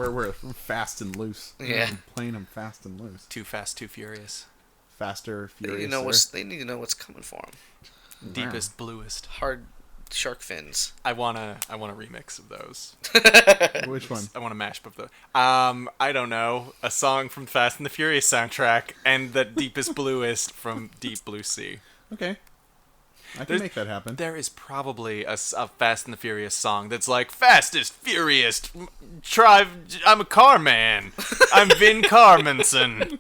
We're fast and loose. Yeah. Playing them fast and loose. Too fast, too furious. Faster, furious. They need to know what's coming for them. Deepest, bluest. Hard shark fins. I want a remix of those. Which one? I want a mashup of those. I don't know. A song from Fast and the Furious soundtrack and the Deepest, Bluest from Deep Blue Sea. Okay. I can make that happen. There is probably a Fast and the Furious song that's like, Fastest, Furious, I'm a car man. I'm Vin Carmenson.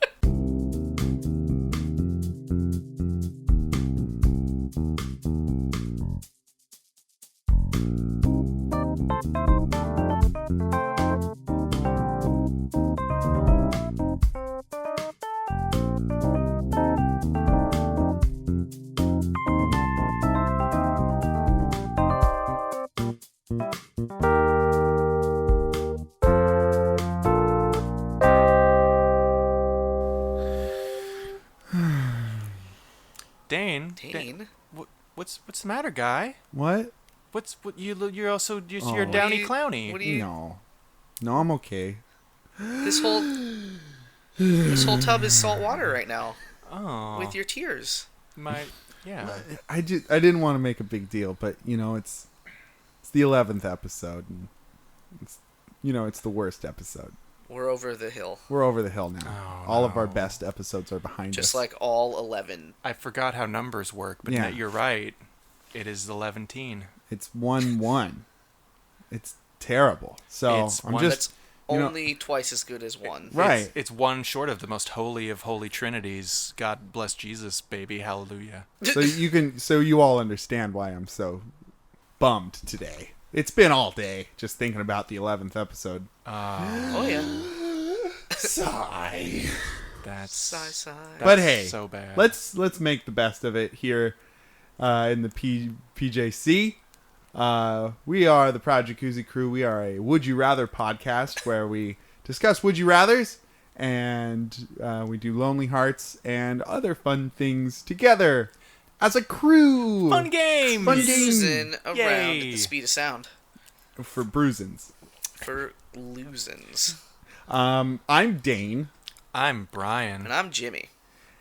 Dane? What's the matter, guy? What? You're a downy clowny. No, I'm okay. This whole tub is salt water right now. Oh. With your tears. I didn't want to make a big deal, but it's the 11th episode, and it's the worst episode. We're over the hill. We're over the hill now. Oh, all of our best episodes are behind us. Just like all 11. I forgot how numbers work, but you're right. It is 11-teen. It's 1-1. It's terrible. So that's only twice as good as 1. Right. It's one short of the most holy of holy trinities. God bless Jesus, baby. Hallelujah. So you all understand why I'm so bummed today. It's been all day just thinking about the 11th episode. Oh yeah. Sigh. That's sigh. But hey, so bad. Let's make the best of it here in the PJC. We are the Project Jacuzzi crew. We are a Would You Rather podcast where we discuss Would You Rathers, and we do Lonely Hearts and other fun things together as a crew. Fun games. Cruising around Yay. at the speed of sound. For bruisins. For losins. I'm Dane. I'm Brian. And I'm Jimmy.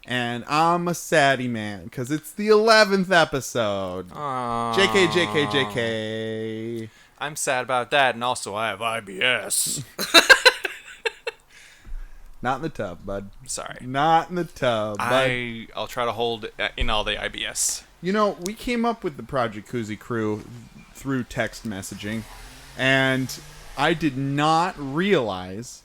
And I'm a saddy man because it's the 11th episode. Aww. JK. I'm sad about that, and also I have IBS. Not in the tub, bud. Sorry. Not in the tub, bud. I'll try to hold in all the IBS. We came up with the Project Jacuzzi crew through text messaging, and I did not realize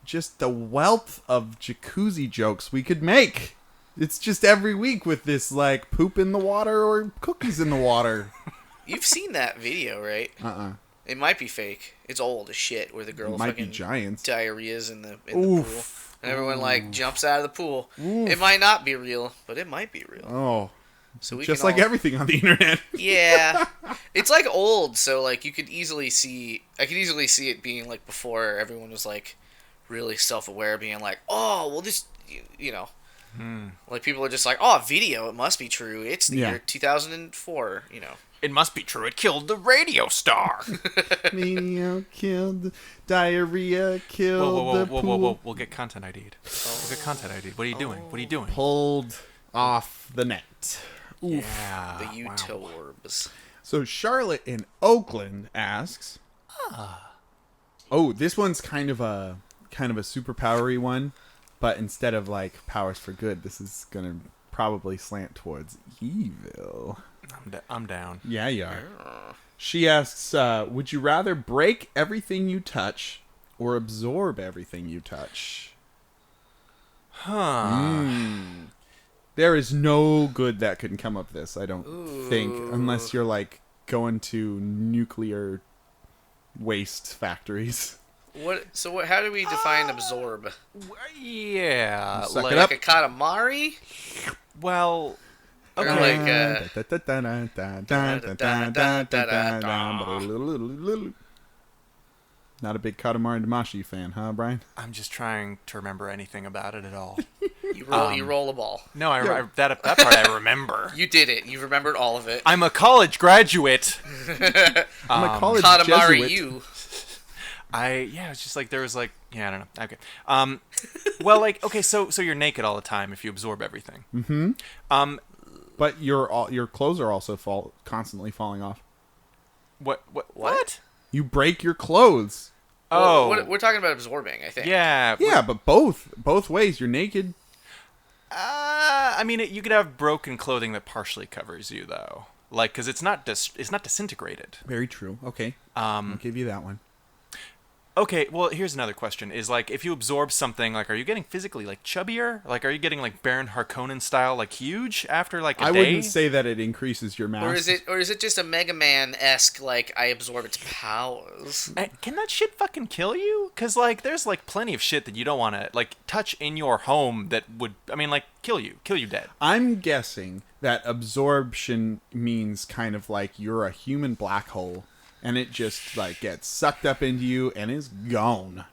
just the wealth of jacuzzi jokes we could make. It's just every week with this, like, poop in the water or cookies in the water. You've seen that video, right? It might be fake. It's old as shit, where the girl fucking diarrhea's in the pool. And everyone, jumps out of the pool. Oof. It might not be real, but it might be real. Oh. So we just like everything on the internet. Yeah. It's, old, so, I could easily see it being, before everyone was, really self-aware, being oh, well, this, people are just video, it must be true. It's the year 2004, It must be true. It killed the radio star. Meteor killed, diarrhea killed the pool. Whoa. We'll get content ID'd. We'll get content ID'd. What are you doing? What are you doing? Pulled off the net. Oof. Yeah. The Utorbs. So Charlotte in Oakland asks, this one's kind of a superpowery one, but instead of powers for good, this is gonna probably slant towards evil. I'm down. Yeah, you are. She asks, would you rather break everything you touch or absorb everything you touch? There is no good that can come of this, I don't think, unless you're going to nuclear waste factories. How do we define absorb? Yeah, Suck it up. A katamari? Well, Or Not a big Katamari Damashi fan, huh, Brian? I'm just trying to remember anything about it at all. You roll a ball. No, that part I remember. You did it. You remembered all of it. I'm a college graduate. I'm a college Katamari Jesuit. you. It's just like there was like, I don't know. Okay. Well, like, okay, so you're naked all the time if you absorb everything. Mm-hmm. But your clothes are also constantly falling off. What? You break your clothes. Oh, we're talking about absorbing, I think. Yeah. Yeah, but both ways. You're naked. I mean, you could have broken clothing that partially covers you, though. Like, because it's not disintegrated. Very true. Okay. I'll give you that one. Okay, well, here's another question. Is, like, if you absorb something, like, are you getting physically, like, chubbier? Like, are you getting, like, Baron Harkonnen style, like, huge after, like, a day? I wouldn't say that it increases your mass. Or is it just a Mega Man-esque, like, I absorb its powers? Can that shit fucking kill you? Because, like, there's, like, plenty of shit that you don't want to, like, touch in your home that would, I mean, like, kill you dead. I'm guessing that absorption means kind of like you're a human black hole. And it just, like, gets sucked up into you and is gone.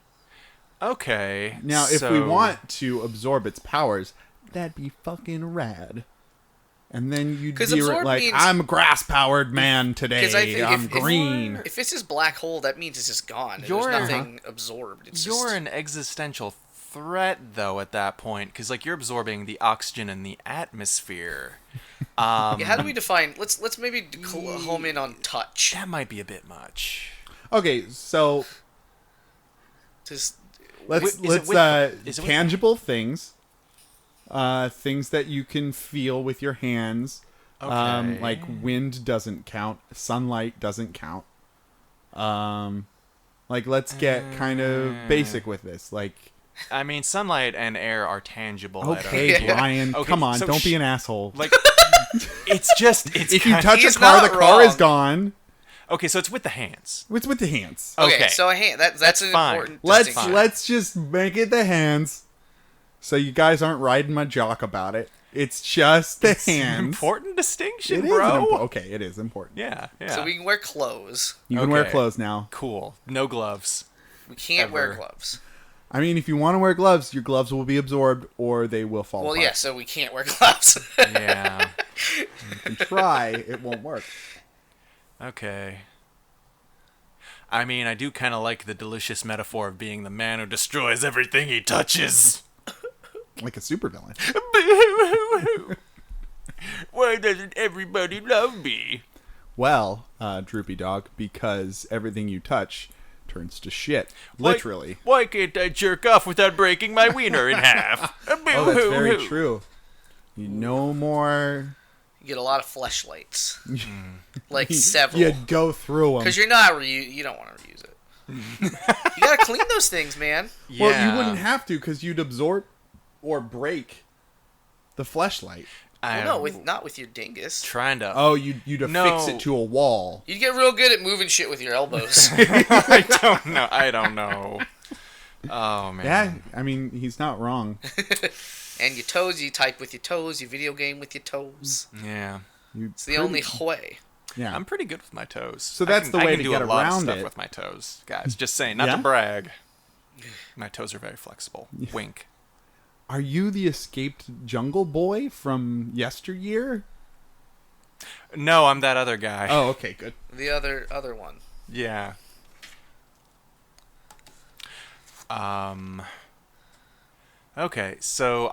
Okay. Now, if we want to absorb its powers, that'd be fucking rad. And then you'd be like, I'm a grass-powered man today. I'm green. If it's just black hole, that means it's just gone. There's nothing absorbed. You're an existential threat, though, at that point. Because, like, you're absorbing the oxygen in the atmosphere. How do we define? Let's maybe home in on touch. That might be a bit much. Okay, so let's tangible things, things that you can feel with your hands. Okay. Like wind doesn't count, sunlight doesn't count. Like let's get kind of basic with this. Like, I mean, sunlight and air are tangible. Okay, Brian, come on, don't be an asshole. Like. It's if you touch a car, the car is gone. Okay, so it's with the hands. It's with the hands. Okay, so a hand. That's an important distinction. Let's just make it the hands, so you guys aren't riding my jock about it. It's just the hands. An important distinction, bro. Okay, it is important. Yeah. So we can wear clothes. You can wear clothes now. Cool. No gloves. We can't wear gloves. I mean, if you want to wear gloves, your gloves will be absorbed or they will fall apart. Well, yeah, so we can't wear gloves. Yeah. You can try, it won't work. Okay. I mean, I do kind of like the delicious metaphor of being the man who destroys everything he touches. Like a supervillain. Why doesn't everybody love me? Well, Droopy Dog, because everything you touch turns to shit. Literally. Why can't I jerk off without breaking my wiener in half? Oh, that's very true. You no more... You get a lot of fleshlights. Like several. You go through them. Because you don't want to reuse it. You gotta clean those things, man. Yeah. Well, you wouldn't have to because you'd absorb or break the fleshlight. Well, no, not with your dingus. Trying to. Oh, you'd affix it to a wall. You'd get real good at moving shit with your elbows. I don't know. Oh, man. Yeah, I mean, he's not wrong. And your toes, you type with your toes, you video game with your toes. Yeah. It's the only way. Yeah. I'm pretty good with my toes. So that's the way to get around it. I can do a lot of stuff with my toes, guys. Just saying, not to brag. My toes are very flexible. Yeah. Wink. Are you the escaped jungle boy from yesteryear? No, I'm that other guy. Oh, okay, good. The other one. Yeah. Okay, so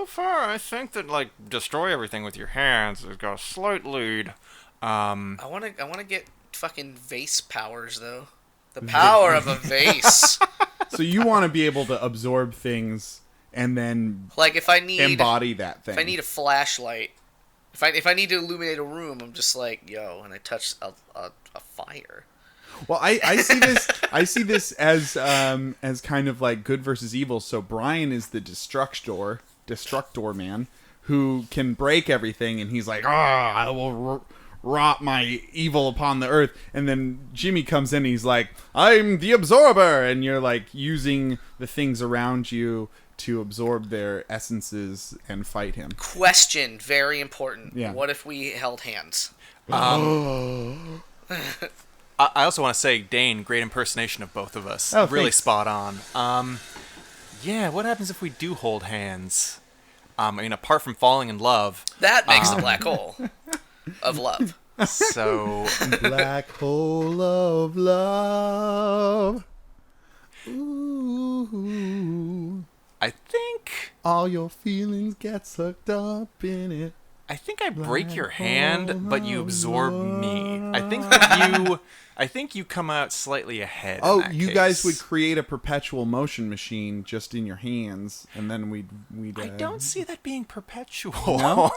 far I think that like destroy everything with your hands has got a slight lead. I wanna get fucking vase powers though. The power of a vase. So you want to be able to absorb things and then like if I need embody that thing. If I need a flashlight, if I need to illuminate a room, I'm just like, yo, and I touch a fire. Well, I see this as kind of like good versus evil. So Brian is the destructor man who can break everything, and he's like, I will wrought my evil upon the earth. And then Jimmy comes in, and he's like, I'm the absorber, and you're like using the things around you to absorb their essences and fight him. Question, very important. Yeah. What if we held hands? I also want to say, Dane, great impersonation of both of us. Oh, really thanks. spot on. Yeah, what happens if we do hold hands? I mean, apart from falling in love. That makes the black hole of love. So. Black hole of love. I think all your feelings get sucked up in it. I think I break your hand, but you absorb me. I think you come out slightly ahead. Oh, in that you case. guys would create a perpetual motion machine just in your hands, and then we'd I don't see that being perpetual. No,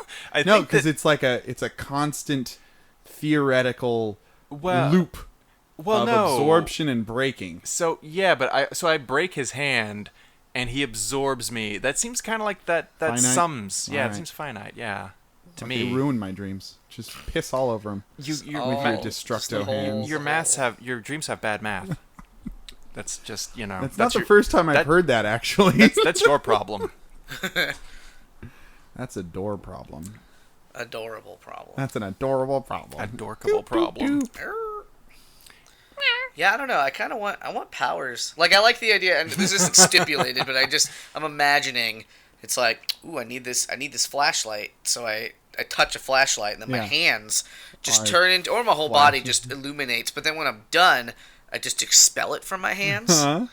no, because it's a constant theoretical loop of absorption and breaking. So yeah, but I break his hand, and he absorbs me. That seems kind of like that Finite? sums. Yeah, All right. It seems finite. Yeah. To Okay, me, ruined my dreams. Just piss all over them. with your destructo hands. Your dreams have bad math. That's just That's not the first time I've heard that. Actually, that's your problem. That's a door problem. Adorable problem. That's an adorable problem. Adorkable problem. Yeah, I don't know. I want powers. Like, I like the idea, and this isn't stipulated, but I'm imagining it's like, ooh, I need this flashlight. So I touch a flashlight, and then my hands just turn into, or my whole body just illuminates. But then when I'm done, I just expel it from my hands. And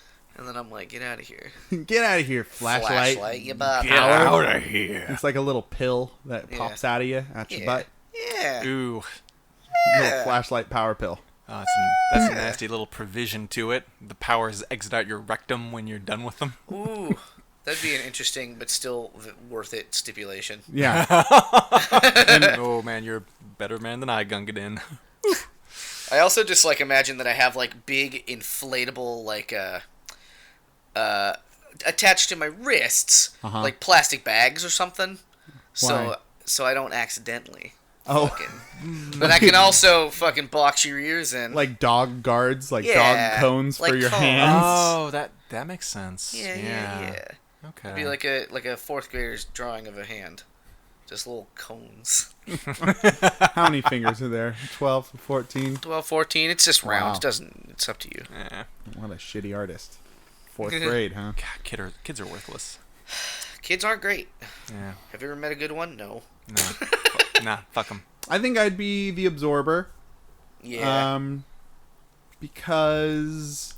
then I'm like, get out of here. Get out of here, flashlight. You butt. Get out of here. It's like a little pill that pops out of you, out your butt. Yeah. Ooh. Little flashlight power pill. Oh, that's a nasty little provision to it. The powers exit out your rectum when you're done with them. Ooh. That'd be an interesting but still worth it stipulation. Yeah. Oh man, you're a better man than I, Gungadin. I also just like imagine that I have like big inflatable like attached to my wrists, like plastic bags or something. Why? So I don't accidentally. Oh. But I can also fucking box your ears in. Like dog guards, like dog cones like for your cones. hands. Oh, that makes sense. Yeah. Okay. It'd be like a fourth grader's drawing of a hand. Just little cones. How many fingers are there? 12, 14? 12, 14. It's just round. Wow. It doesn't. It's up to you. Yeah. What a shitty artist. Fourth grade, huh? God, kids are worthless. Kids aren't great. Yeah. Have you ever met a good one? No. Nah, fuck them. I think I'd be the absorber. Yeah. Because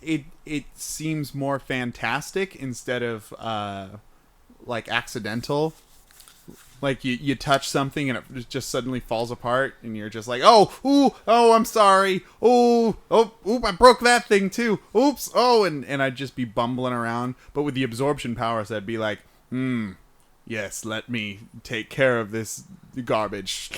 it seems more fantastic instead of like accidental. Like you touch something and it just suddenly falls apart and you're just like, oh, I'm sorry. Oh, I broke that thing too. Oops. Oh, and I'd just be bumbling around. But with the absorption powers, I'd be like, yes, let me take care of this garbage.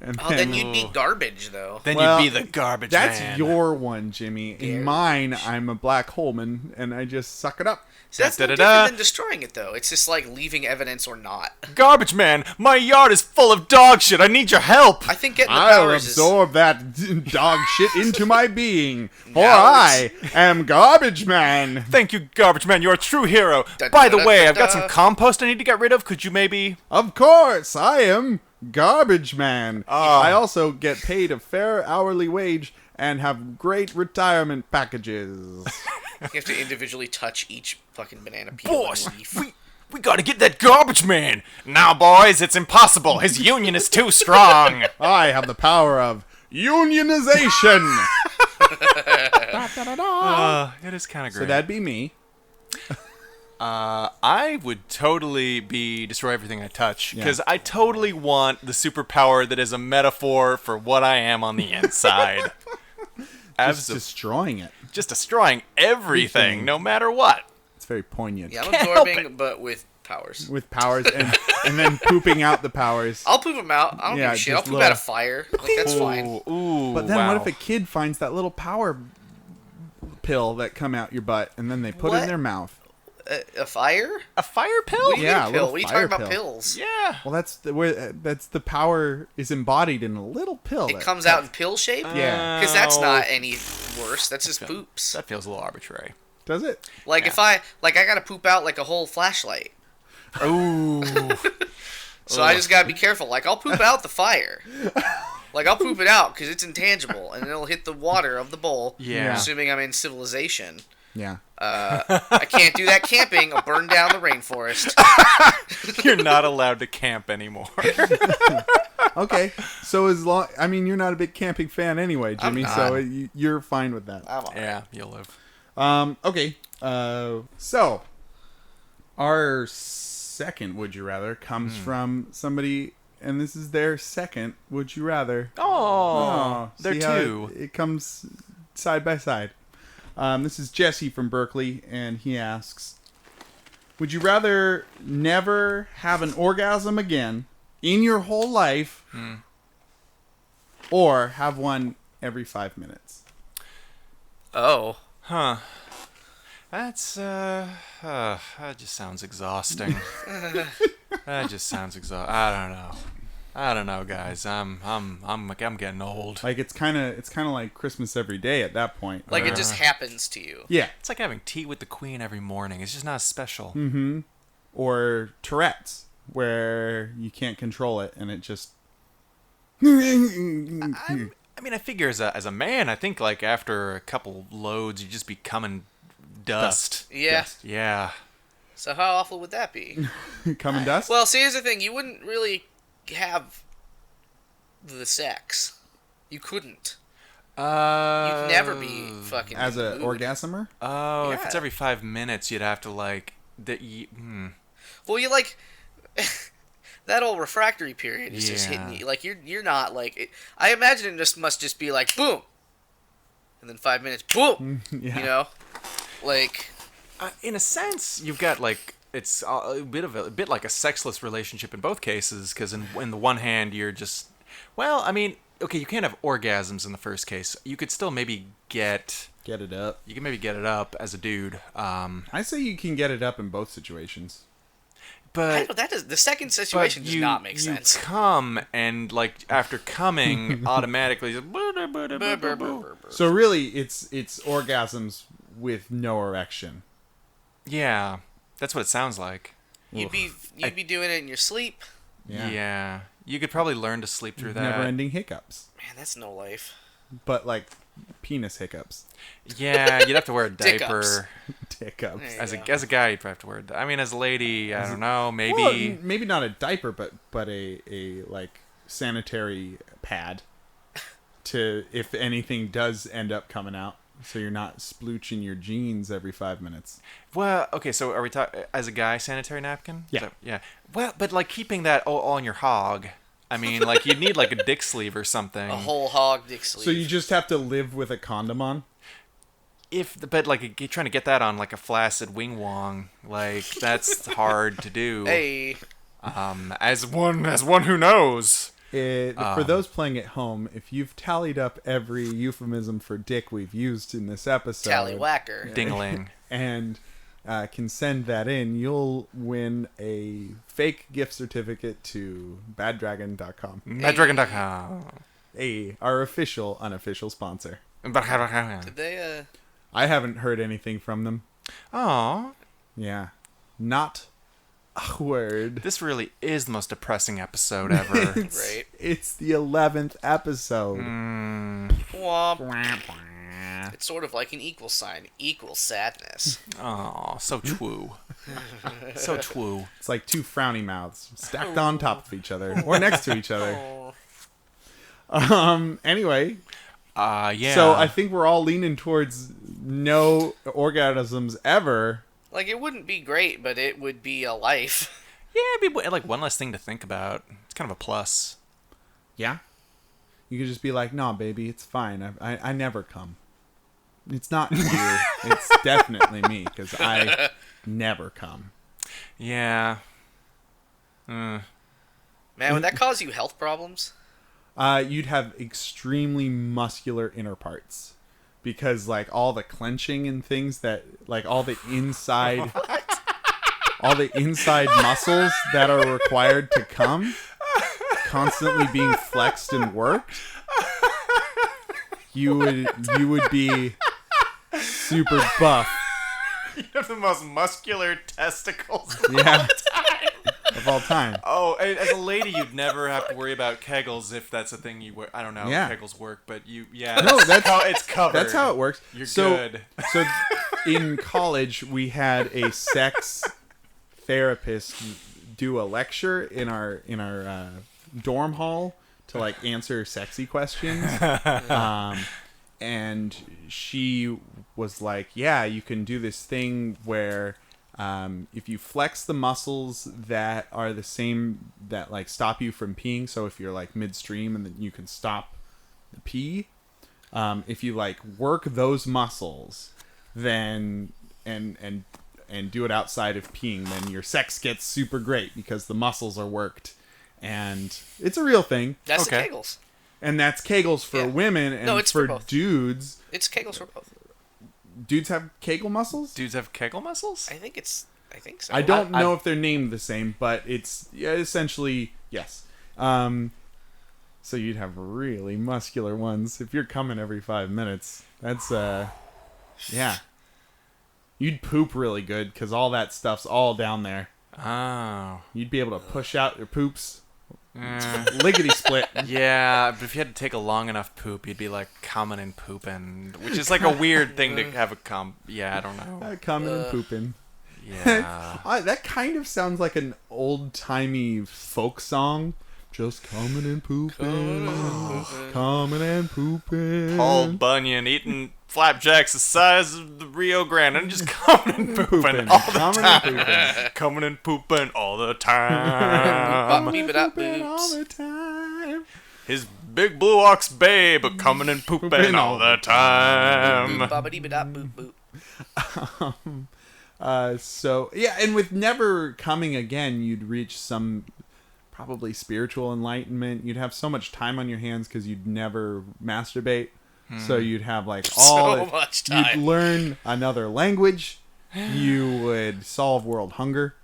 And then you'd be garbage, though. Then you'd be the garbage man. That's your one, Jimmy. In mine, I'm a black holeman, and I just suck it up. See, that's no different than destroying it, though. It's just like leaving evidence or not. Garbage man, my yard is full of dog shit. I need your help. I think getting the I'll powers absorb that dog shit into my being, for I am Garbage Man. Thank you, Garbage Man. You're a true hero. By the way, I've got some compost I need to get rid of. Could you maybe... Of course, I am Garbage Man. I also get paid a fair hourly wage and have great retirement packages. You have to individually touch each fucking banana peel. Boss, we gotta get that Garbage Man. Now, boys, it's impossible. His union is too strong. I have the power of unionization. It is kind of great. So that'd be me. I would totally be destroy everything I touch, because I totally want the superpower that is a metaphor for what I am on the inside. Just destroying it. Just destroying everything, no matter what. It's very poignant. Yeah, I'm absorbing, but with powers. With powers, and then pooping out the powers. I'll poop them out. I don't give a shit. I'll poop out a fire. Like, that's fine. Ooh, but then what if a kid finds that little power pill that come out your butt, and then they put it in their mouth? A fire? A fire pill? What do you mean pill? What are you talking about pills? Yeah. Well, that's the power is embodied in a little pill. It comes out in pill shape? Yeah. Because that's not any worse. That's just poops. That feels a little arbitrary. Does it? Like if I gotta poop out like a whole flashlight. Ooh. So I just gotta be careful. Like I'll poop out the fire. Like I'll poop it out because it's intangible and it'll hit the water of the bowl. Yeah. Assuming I'm in civilization. Yeah. I can't do that camping. I'll burn down the rainforest. You're not allowed to camp anymore. Okay. So you're not a big camping fan anyway, Jimmy. So you're fine with that. I'm all right. Yeah, you'll live. Okay. So Our second would you rather comes from somebody, and this is their second would you rather. They're two. It comes side by side. This is Jesse from Berkeley, and he asks, would you rather never have an orgasm again in your whole life or have one every 5 minutes? Oh. Huh. That's that just sounds exhausting. That just sounds exhausting. I don't know, guys. I'm getting old. Like it's kind of like Christmas every day at that point. Like it just happens to you. Yeah. It's like having tea with the Queen every morning. It's just not special. Mm-hmm. Or Tourette's, where you can't control it and it just. I mean, I figure as a man, I think like after a couple loads, you just be coming dust. Yeah. Dust. Yeah. So how awful would that be? Coming dust? Well, see, here's the thing. You wouldn't really have the sex. You couldn't. You'd never be fucking... As an orgasmer? Oh, Yeah. if it's every 5 minutes, you'd have to like... Well, you like... that old refractory period is just hitting you. Like, you're not like... I imagine it must just be like, boom! And then 5 minutes, boom! Yeah. You know? Like... in a sense, you've got like... It's a bit like a sexless relationship in both cases, because in the one hand, you're just... Well, I mean, okay, you can't have orgasms in the first case. You could still maybe get it up. You can maybe get it up as a dude. I say you can get it up in both situations. But the second situation does not make sense. You come and like after coming, automatically. So really, it's orgasms with no erection. Yeah, that's what it sounds like. You'd be doing it in your sleep. Yeah. You could probably learn to sleep through that. Never-ending hiccups. Man, that's no life. But like penis hiccups. Yeah, you'd have to wear a diaper. Hiccups. As a guy, you'd probably have to wear. I mean, as a lady, I don't know. Maybe. Well, maybe not a diaper, but a like sanitary pad to if anything does end up coming out. So you're not splooching your jeans every 5 minutes. Well, okay, so are we talking, as a guy, sanitary napkin? Yeah. Yeah. Well, but like keeping that all on your hog, I mean, like you'd need like a dick sleeve or something. A whole hog dick sleeve. So you just have to live with a condom on? But like trying to get that on like a flaccid wing wong, like that's hard to do. Hey. As one who knows. For those playing at home, if you've tallied up every euphemism for dick we've used in this episode, tallywhacker, dingling, and can send that in, you'll win a fake gift certificate to baddragon.com. Baddragon.com. Our official, unofficial sponsor. Did they? I haven't heard anything from them. Aww. Yeah, not a word. This really is the most depressing episode ever. Right. It's the 11th episode. Womp. It's sort of like an equal sign. Equal sadness. Oh, so true. So true. It's like two frowny mouths stacked on top of each other or next to each other. Anyway. Yeah. So I think we're all leaning towards no orgasms ever. Like, it wouldn't be great, but it would be a life. Yeah, it'd be like one less thing to think about. It's kind of a plus. Yeah? You could just be like, no, baby, it's fine. I never come. It's not you. It's definitely me, because I never come. Yeah. Man, would that cause you health problems? You'd have extremely muscular inner parts. Because, like, all the clenching and things that, like, all the inside... all the inside muscles that are required to come constantly being flexed and worked, you would be super buff. You have the most muscular testicles of all time. Oh, as a lady, you'd never have to worry about kegels if that's a thing you wear. I don't know how kegels work, but that's how it's covered. That's how it works. You're good. So in college, we had a sex therapist do a lecture in our dorm hall to like answer sexy questions. And she was like, yeah, you can do this thing where If you flex the muscles that are the same that like stop you from peeing, so if you're like midstream and then you can stop the pee, if you like work those muscles, then and do it outside of peeing, then your sex gets super great because the muscles are worked, and it's a real thing. That's the Kegels. And that's Kegels for women, and it's for both. dudes. It's Kegels for both. Dudes have Kegel muscles? Dudes have Kegel muscles? I think so. I don't know if they're named the same, but it's essentially, yes. So you'd have really muscular ones. If you're coming every 5 minutes, that's, yeah. You'd poop really good, because all that stuff's all down there. Oh. You'd be able to push out your poops. Lickety split. Yeah, but if you had to take a long enough poop, you'd be like coming and pooping, which is like a weird thing to have Yeah, I don't know. Coming and pooping. Yeah. That kind of sounds like an old-timey folk song. Just coming and pooping. Coming and pooping. Paul Bunyan eating flapjacks the size of the Rio Grande and just coming and pooping all the time. Coming and pooping all the time. All the time. His big blue ox babe coming and pooping all the time. So yeah, and with never coming again, you'd reach some probably spiritual enlightenment. You'd have so much time on your hands because you'd never masturbate. So you'd have like all so much time. You'd learn another language. You would solve world hunger.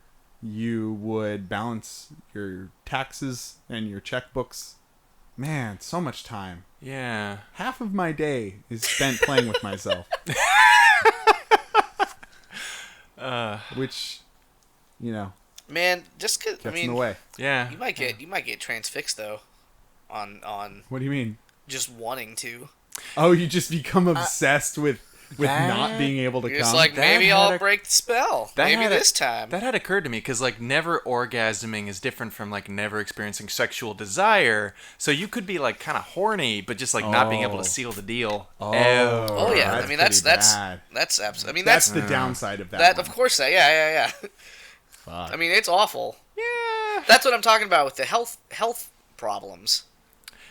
You would balance your taxes and your checkbooks. Man, so much time. Yeah. Half of my day is spent playing with myself. Which, you know, man, just cause gets in the way. Yeah. You might get transfixed though. On What do you mean? just wanting to. Oh, you just become obsessed with not being able to You're come. just like, maybe I'll break the spell. Maybe this time. That had occurred to me because like never orgasming is different from like never experiencing sexual desire. So you could be like kind of horny, but just like not being able to seal the deal. Oh yeah. I mean that's absolutely. I mean that's the downside of that. That one. of course. Yeah. Fuck. I mean it's awful. Yeah. That's what I'm talking about with the health problems.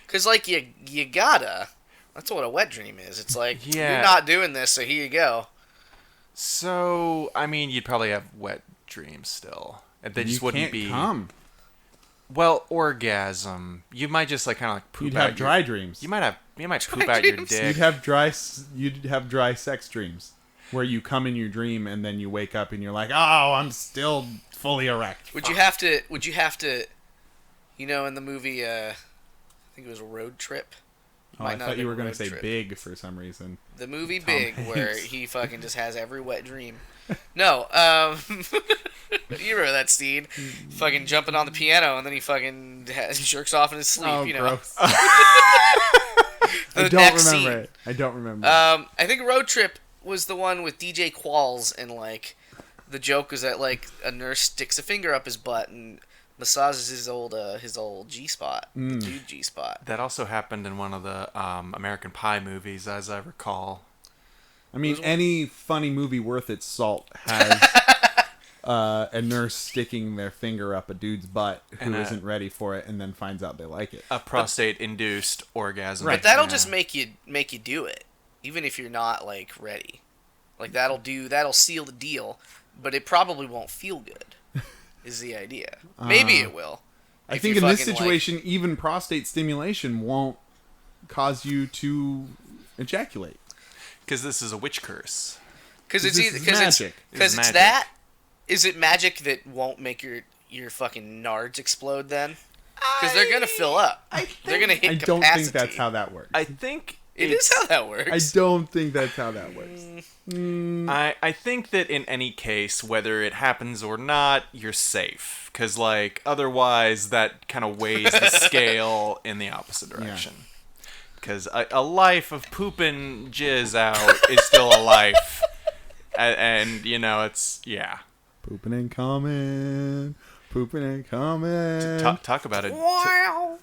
Cause like you gotta. That's what a wet dream is. It's like, you're not doing this, so here you go. So, I mean, you'd probably have wet dreams still. They just wouldn't be. Come. Well, orgasm. You might just like kind of like poop. You'd have dry dreams. You might poop out your dick. You'd have dry sex dreams, where you come in your dream and then you wake up and you're like, oh, I'm still fully erect. Would you have to? You know, in the movie, I think it was Road Trip. Oh, I thought you were going to say Big for some reason. The movie Tom Big, Hanks. where he fucking just has every wet dream. No, you remember that scene? Fucking jumping on the piano, and then he fucking jerks off in his sleep, Oh, you know? gross. I don't remember. I think Road Trip was the one with DJ Qualls, and, like, the joke was that, like, a nurse sticks a finger up his butt and massages his old G-spot, the dude G-spot. That also happened in one of the American Pie movies, as I recall. I mean, any funny movie worth its salt has a nurse sticking their finger up a dude's butt who isn't ready for it and then finds out they like it. A prostate-induced orgasm. Right. But that'll just make you do it, even if you're not, like, ready. Like, that'll seal the deal, but it probably won't feel good. Is the idea. Maybe it will. I think in this situation, even prostate stimulation won't cause you to ejaculate. Because this is a witch curse. Because it's magic. Because it's that. Is it magic that won't make your fucking nards explode then? Because they're gonna fill up. They're gonna hit capacity. I don't think that's how that works. I think it is how that works. I don't think that's how that works. I think that in any case, whether it happens or not, you're safe. Because, like, otherwise that kind of weighs the scale in the opposite direction. Because a life of pooping jizz out is still a life. And, you know, it's, yeah. Pooping and coming. Pooping and coming. Talk about it.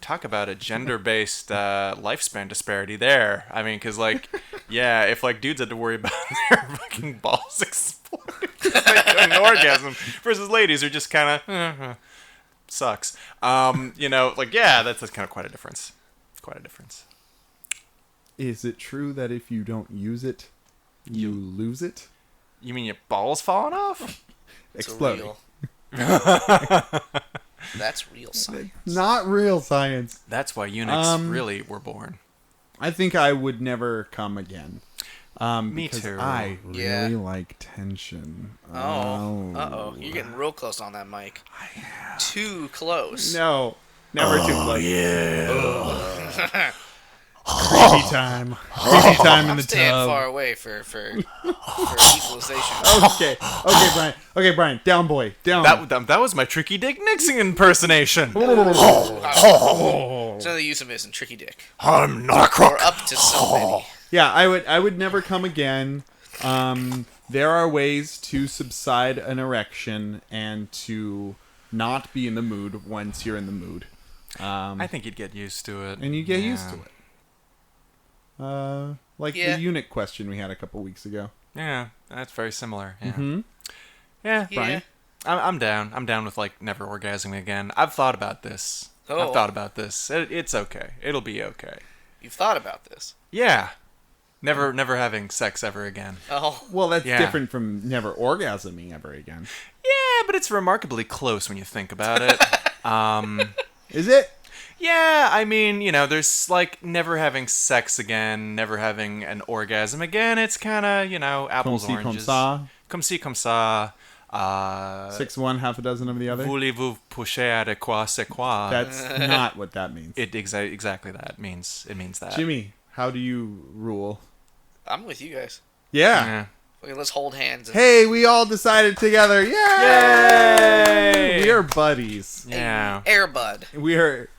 Talk about a gender-based lifespan disparity there. I mean, because, like, yeah, if, like, dudes had to worry about their fucking balls exploding because they couldn't orgasm versus ladies who just kind of sucks. That's kind of quite a difference. Quite a difference. Is it true that if you don't use it, you lose it? You mean your balls falling off? Exploding. That's real science. Not real science. That's why eunuchs really were born. I think I would never come again. Me too. I really like tension. Uh-oh. You're getting real close on that mic. I am. Too close. No. Never too close. Yeah. Creepy time. Creepy time in the Staying tub. far away for equalization. Okay, Brian. Down, boy. Down. That was my Tricky Dick Nixon impersonation. It's another euphemism, tricky dick. I'm not a crook. Or up to somebody. Yeah, I would never come again. There are ways to subside an erection and to not be in the mood once you're in the mood. I think you'd get used to it. And you get used to it. The eunuch question we had a couple weeks ago. Yeah, that's very similar. Yeah. Mm-hmm. Yeah, Brian? I'm down. I'm down with never orgasming again. I've thought about this. It's okay. It'll be okay. You've thought about this? Yeah. Never having sex ever again. Oh. Well, that's different from never orgasming ever again. Yeah, but it's remarkably close when you think about it. Is it? Yeah, I mean, there's never having sex again, never having an orgasm again. It's kind of, apples, oranges. Comme ci, comme ça. 6 1, half a dozen of the other. Voulez-vous pousser de quoi c'est quoi? That's not what that means. Exactly that. It means that. Jimmy, how do you rule? I'm with you guys. Yeah. Okay, let's hold hands. Hey, we all decided together. Yay! Yay! We are buddies. Yeah. Air bud. We are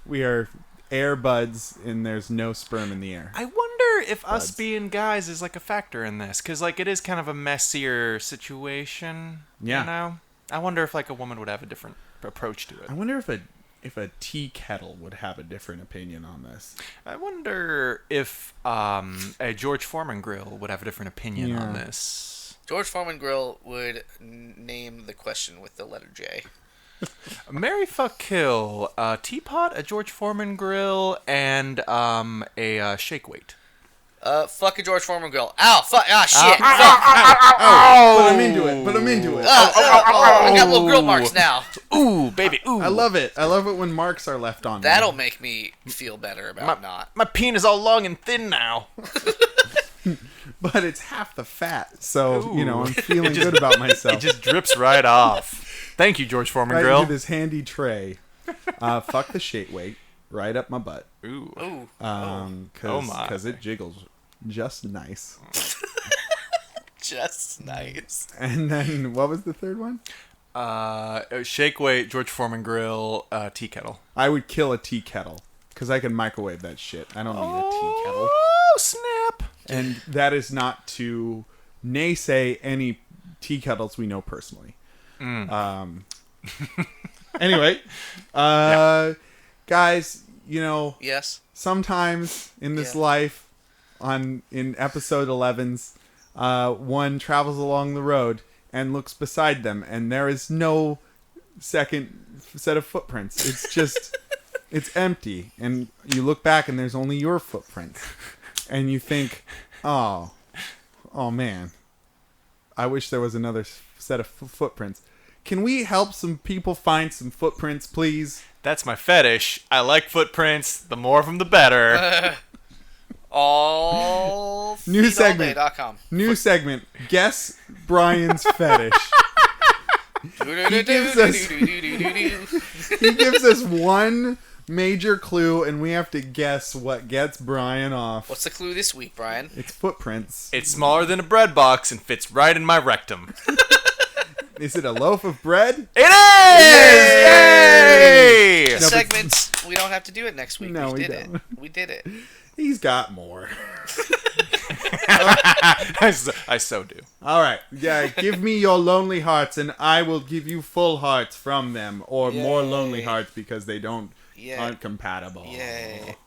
air buds, and there's no sperm in the air. I wonder if us being guys is a factor in this, because it is kind of a messier situation. Yeah. I wonder if a woman would have a different approach to it. I wonder if a tea kettle would have a different opinion on this. I wonder if a George Foreman grill would have a different opinion on this. George Foreman grill would name the question with the letter J. Marry, fuck, kill. A teapot, a George Foreman grill, and a shake weight. Fuck a George Foreman grill. Ow, fuck, shit. But I'm into it. I got little grill marks now. Ooh, baby, ooh. I love it when marks are left on That'll me. make me feel better about not. My penis all long and thin now. But it's half the fat, so, I'm feeling good about myself. It just drips right off. Thank you, George Foreman right grill. into this handy tray. Fuck the shake weight right up my butt. Ooh. Because it jiggles just nice. Just nice. And then, what was the third one? Shake weight, George Foreman grill, tea kettle. I would kill a tea kettle, because I can microwave that shit. I don't need a tea kettle. Oh, snap. And that is not to naysay any tea kettles we know personally. Anyway, guys, Yes. sometimes in this life, in episode 11s, one travels along the road and looks beside them, and there is no second set of footprints. It's just, it's empty, and you look back and there's only your footprints, and you think, oh man, I wish there was another set of footprints. Can we help some people find some footprints, please? That's my fetish. I like footprints. The more of them, the better. New segment. New segment. Guess Brian's fetish. He gives us one major clue, and we have to guess what gets Brian off. What's the clue this week, Brian? It's footprints. It's smaller than a bread box and fits right in my rectum. Is it a loaf of bread? It is! Yay! Segments. We don't have to do it next week. No, we don't. We did it. He's got more. I so do. All right. Yeah, give me your lonely hearts, and I will give you full hearts from them, or more lonely hearts because they aren't compatible. Yay.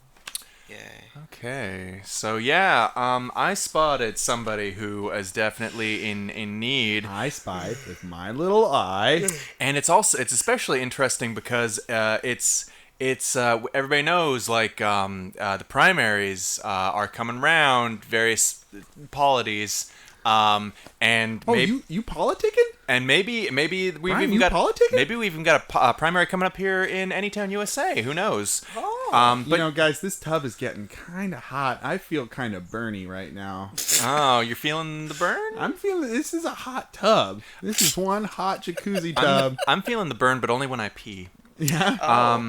Yay. Okay, so yeah, I spotted somebody who is definitely in need. I spied with my little eye, and it's especially interesting because it's everybody knows like the primaries are coming round, various polities. And you politicking? And maybe we've Brian, even you got politicking? Maybe we've even got a primary coming up here in Anytown, USA. Who knows? Oh, but guys, this tub is getting kind of hot. I feel kind of burny right now. Oh, you're feeling the burn? I'm feeling this is a hot tub. This is one hot jacuzzi tub. I'm feeling the burn, but only when I pee. Yeah.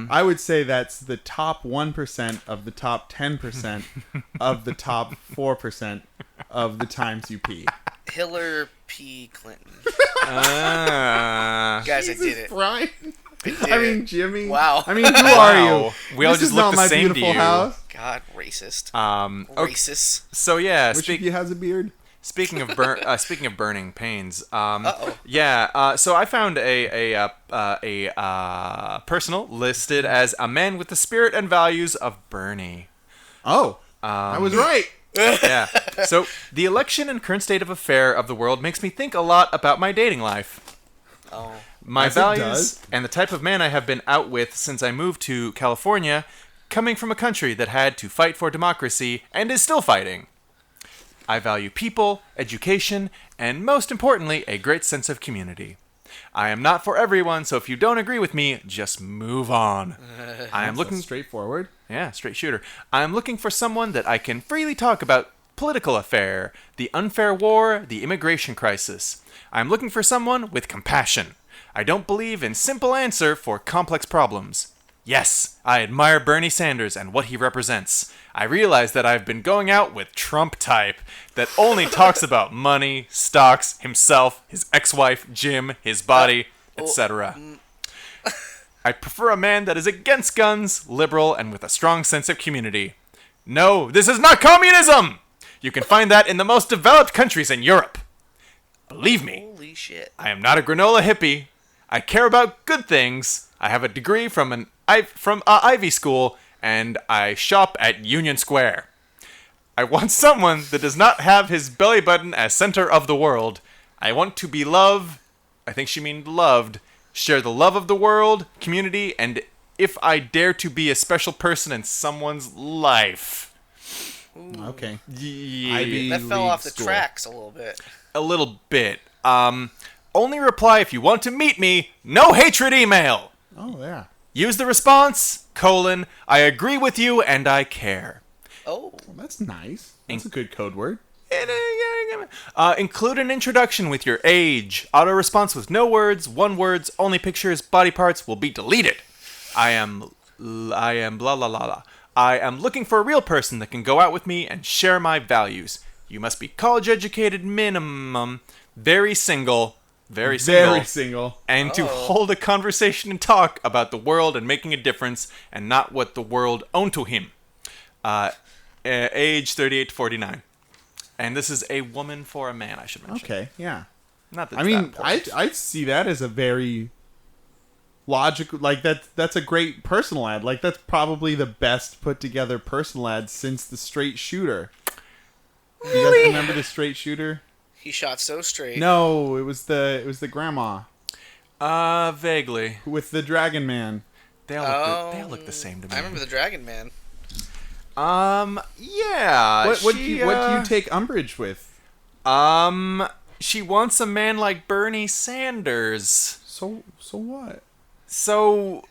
I would say that's the top 1% of the top 10% of the top 4% of the times you pee. Hillary P. Clinton. Guys, I did it. Brian. I mean, Jimmy. Wow. I mean, who are you? We all just look the same to you. House. God, racist. Racist. So yeah, which of you has a beard? Speaking of burning pains, yeah. So I found a personal listed as a man with the spirit and values of Bernie. Oh, I was right. Yeah. So the election and current state of affair of the world makes me think a lot about my dating life. Oh. My values and the type of man I have been out with since I moved to California, coming from a country that had to fight for democracy and is still fighting. I value people, education, and most importantly, a great sense of community. I am not for everyone, so if you don't agree with me, just move on. I am looking straightforward. Yeah, straight shooter. I am looking for someone that I can freely talk about political affair, the unfair war, the immigration crisis. I am looking for someone with compassion. I don't believe in simple answer for complex problems. Yes, I admire Bernie Sanders and what he represents. I realize that I've been going out with Trump type that only talks about money, stocks, himself, his ex-wife, Jim, his body, etc. I prefer a man that is against guns, liberal, and with a strong sense of community. No, this is not communism! You can find that in the most developed countries in Europe. Believe me. Holy shit. I am not a granola hippie. I care about good things. I have a degree from Ivy School, and I shop at Union Square. I want someone that does not have his belly button as center of the world. I want to be loved. I think she means loved. Share the love of the world, community, and if I dare to be a special person in someone's life. Ooh. Okay. Yeah. That fell off the tracks a little bit. A little bit. Only reply if you want to meet me. No hatred email. Oh, yeah. Use the response, : I agree with you and I care. Oh. Well, that's nice. That's a good code word. Include an introduction with your age. Auto response with no words, one words, only pictures, body parts will be deleted. I am blah blah blah. I am looking for a real person that can go out with me and share my values. You must be college educated minimum, very single, and to hold a conversation and talk about the world and making a difference and not what the world owned to him. Age 38 to 49. And this is a woman for a man, I should mention. Okay, yeah. Not that. I mean, I see that as a very logical. Like that's a great personal ad. Like that's probably the best put together personal ad since the Straight Shooter. Really? You guys remember the Straight Shooter? He shot so straight. No, it was the grandma. Vaguely. With the Dragon Man. They all look the same to me. I remember the Dragon Man. Yeah. What do you take umbrage with? She wants a man like Bernie Sanders. So what? So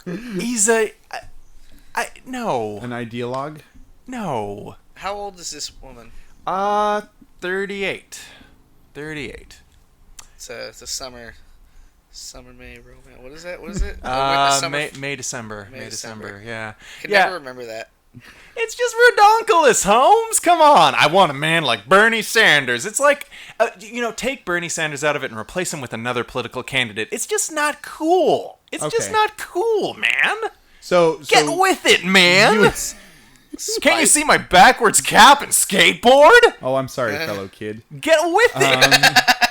he's no. An ideologue? No. How old is this woman? 38. 38. It's a summer May romance. What is that? What is it? May December. Yeah. Can never remember that. It's just redonkulous, Holmes. Come on. I want a man like Bernie Sanders. It's like, take Bernie Sanders out of it and replace him with another political candidate. It's just not cool. It's just not cool, man. So get with it, man. Can't you see my backwards cap and skateboard? Oh, I'm sorry, fellow kid. Get with it.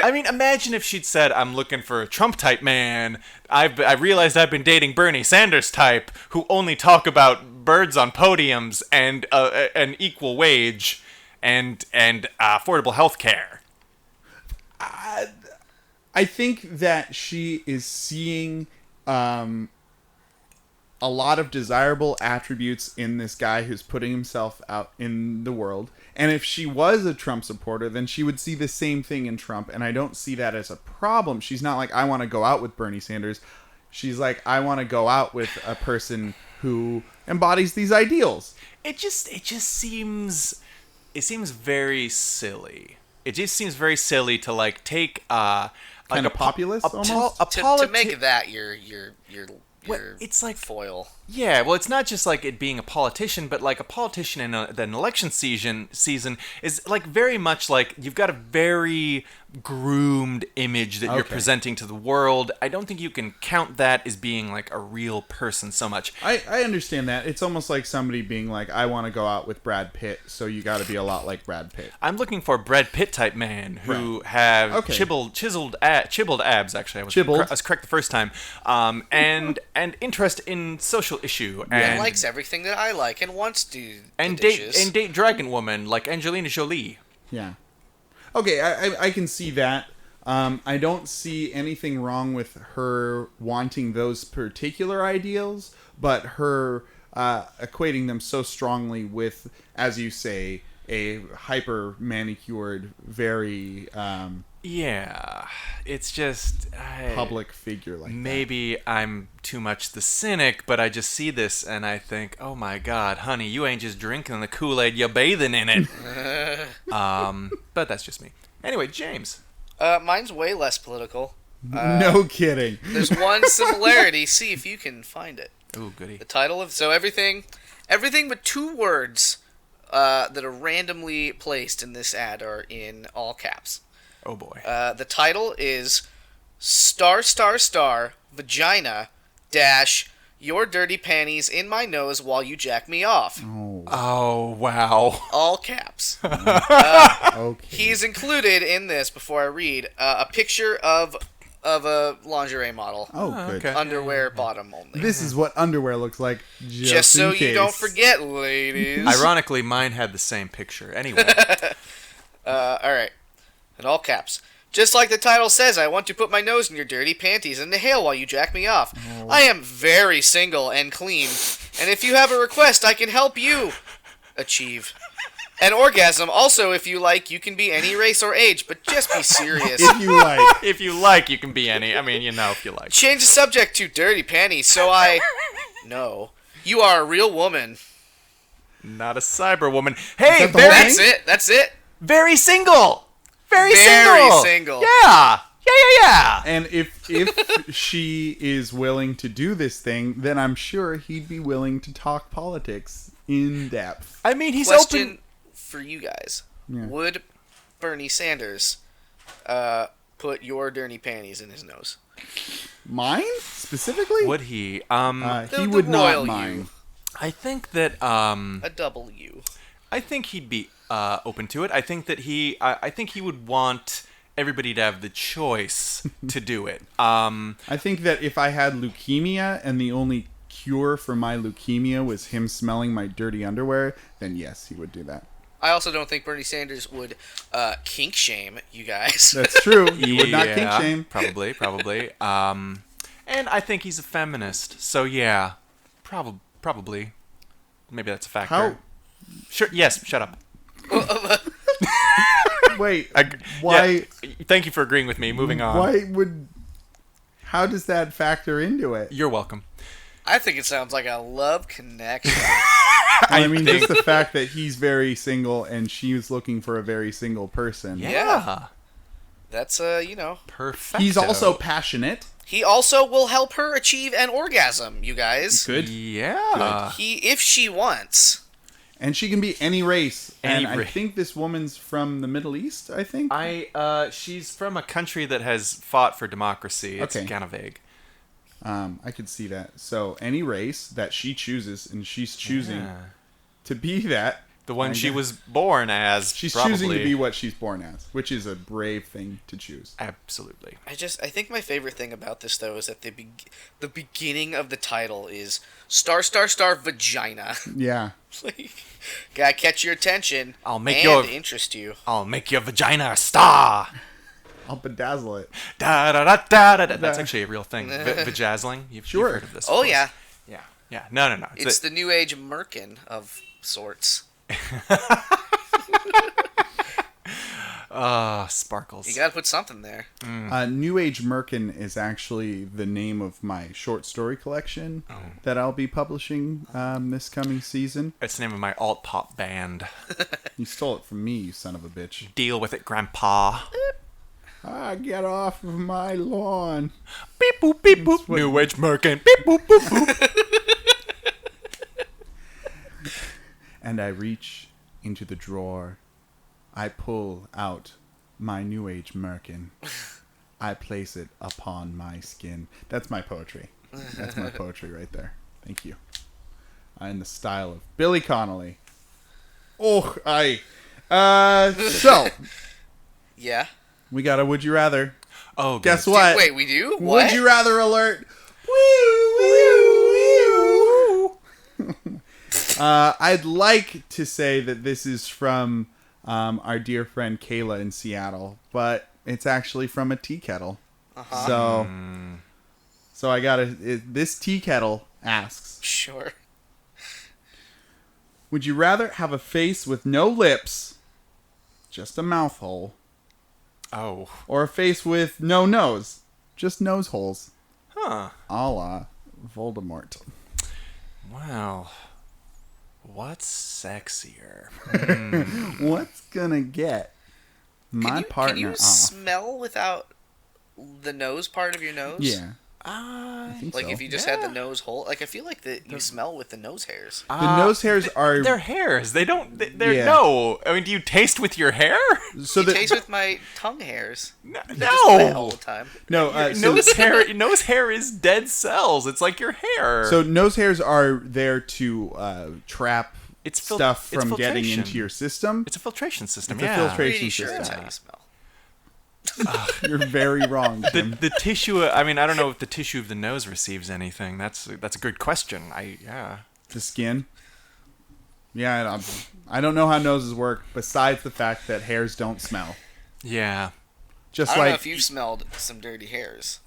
I mean, imagine if she'd said, "I'm looking for a Trump-type man. I realized I've been dating Bernie Sanders type, who only talk about birds on podiums and an equal wage and affordable health care." I think that she is seeing a lot of desirable attributes in this guy who's putting himself out in the world. And if she was a Trump supporter, then she would see the same thing in Trump. And I don't see that as a problem. She's not like, I want to go out with Bernie Sanders. She's like, I want to go out with a person who embodies these ideals. It just seems very silly. It just seems very silly to like take kind of populist almost to make that your it's like foil. Yeah, well, it's not just like it being a politician, but like a politician in an election season is like very much like you've got a very groomed image that you're presenting to the world. I don't think you can count that as being like a real person so much. I understand that. It's almost like somebody being like, I want to go out with Brad Pitt, so you got to be a lot like Brad Pitt. I'm looking for a Brad Pitt type man who have chiseled abs. Actually, I was correct the first time. And interest in social issue and likes everything that I like and wants to date Dragon Woman like Angelina Jolie. Yeah. Okay, I can see that. I don't see anything wrong with her wanting those particular ideals, but her equating them so strongly with, as you say, a hyper manicured, very it's just public figure like maybe that. I'm too much the cynic, but I just see this and I think, oh my God, honey, you ain't just drinking the Kool-Aid, you're bathing in it. But that's just me. Anyway, James. Mine's way less political. No kidding. There's one similarity. See if you can find it. Ooh, goody. The title of everything but 2 words that are randomly placed in this ad are in all caps. Oh boy. The title is *** vagina - your dirty panties in my nose while you jack me off. Oh wow. All caps. Okay. He's included in this, before I read, a picture of a lingerie model. Oh, good. Okay. Underwear bottom only. This is what underwear looks like. Just so you don't forget, ladies. Ironically, mine had the same picture. Anyway. All right. In all caps. Just like the title says, I want to put my nose in your dirty panties and inhale while you jack me off. Oh. I am very single and clean, and if you have a request, I can help you achieve an orgasm. Also, if you like, you can be any race or age, but just be serious. If you like. If you like, you can be any. I mean, if you like. Change the subject to dirty panties, so I know you are a real woman. Not a cyber woman. Hey, that's it. Very single. Very single. Yeah. And if she is willing to do this thing, then I'm sure he'd be willing to talk politics in depth. I mean, he's Question open for you guys. Yeah. Would Bernie Sanders put your dirty panties in his nose? Mine? Specifically? Would he? He would not mine. I think that a double U. I think he'd be open to it. I think that I think he would want everybody to have the choice to do it. I think that if I had leukemia and the only cure for my leukemia was him smelling my dirty underwear, then yes, he would do that. I also don't think Bernie Sanders would kink shame you guys. That's true. He would not kink shame. Probably. And I think he's a feminist. So yeah, probably. Maybe that's a factor. How? Sure. Yes. Shut up. Wait. Why? Yeah, thank you for agreeing with me. Moving on. How does that factor into it? You're welcome. I think it sounds like a love connection. I mean, just the fact that he's very single and she's looking for a very single person. Yeah. That's, perfect. He's also passionate. He also will help her achieve an orgasm, you guys. Good. Yeah. Good. If she wants. And she can be any race. I think this woman's from the Middle East, I think. She's from a country that has fought for democracy. It's kind of vague. I could see that. So any race that she chooses and she's choosing to be that, The one she was born as. She's probably. choosing to be what she's born as, which is a brave thing to choose. Absolutely. I think my favorite thing about this, though, is that the beginning of the title is star vagina. Yeah. Like, gotta catch your attention. Interest you. I'll make your vagina a star. I'll bedazzle it. Da, da, da, da, da, da. That's actually a real thing. Vajazzling. You've heard of this. Oh, yeah. Yeah. No. It's the new age merkin of sorts. Sparkles. You gotta put something there. New Age Merkin is actually the name of my short story collection that I'll be publishing this coming season. It's the name of my alt pop band. You stole it from me, you son of a bitch. Deal with it, Grandpa. Get off of my lawn. Beep boop beep boop. New Age Merkin. Beep boop boop boop. And I reach into the drawer. I pull out my New Age Merkin. I place it upon my skin. That's my poetry. That's my poetry right there. Thank you. In the style of Billy Connolly. So. Yeah. We got a Would You Rather. Oh, guess what? Wait, we do? What? Would You Rather alert. I'd like to say that this is from our dear friend Kayla in Seattle, but it's actually from a tea kettle. So I this tea kettle asks, sure. Would you rather have a face with no lips, just a mouth hole, or a face with no nose, just nose holes? Huh. A la Voldemort. Wow. What's sexier? What's gonna get my partner Can you off? smell without the nose part of your nose? Yeah. I think Like if you just had the nose hole, like I feel like you smell with the nose hairs. The nose hairs are they're hairs. They don't. They're Yeah. no. I mean, do you taste with your hair? so I taste with my tongue hairs. No. All the time. No, nose hair. Nose hair is dead cells. It's like your hair. So nose hairs are there to trap stuff from getting filtration. into your system. It's a filtration system. It's a filtration Pretty sure system. it's how you smell. You're very wrong, Jim. The tissue. I mean, I don't know if the tissue of the nose receives anything. That's a good question. The skin. Yeah, I don't know how noses work. Besides the fact that hairs don't smell. Yeah. Just I don't like know if you've smelled some dirty hairs.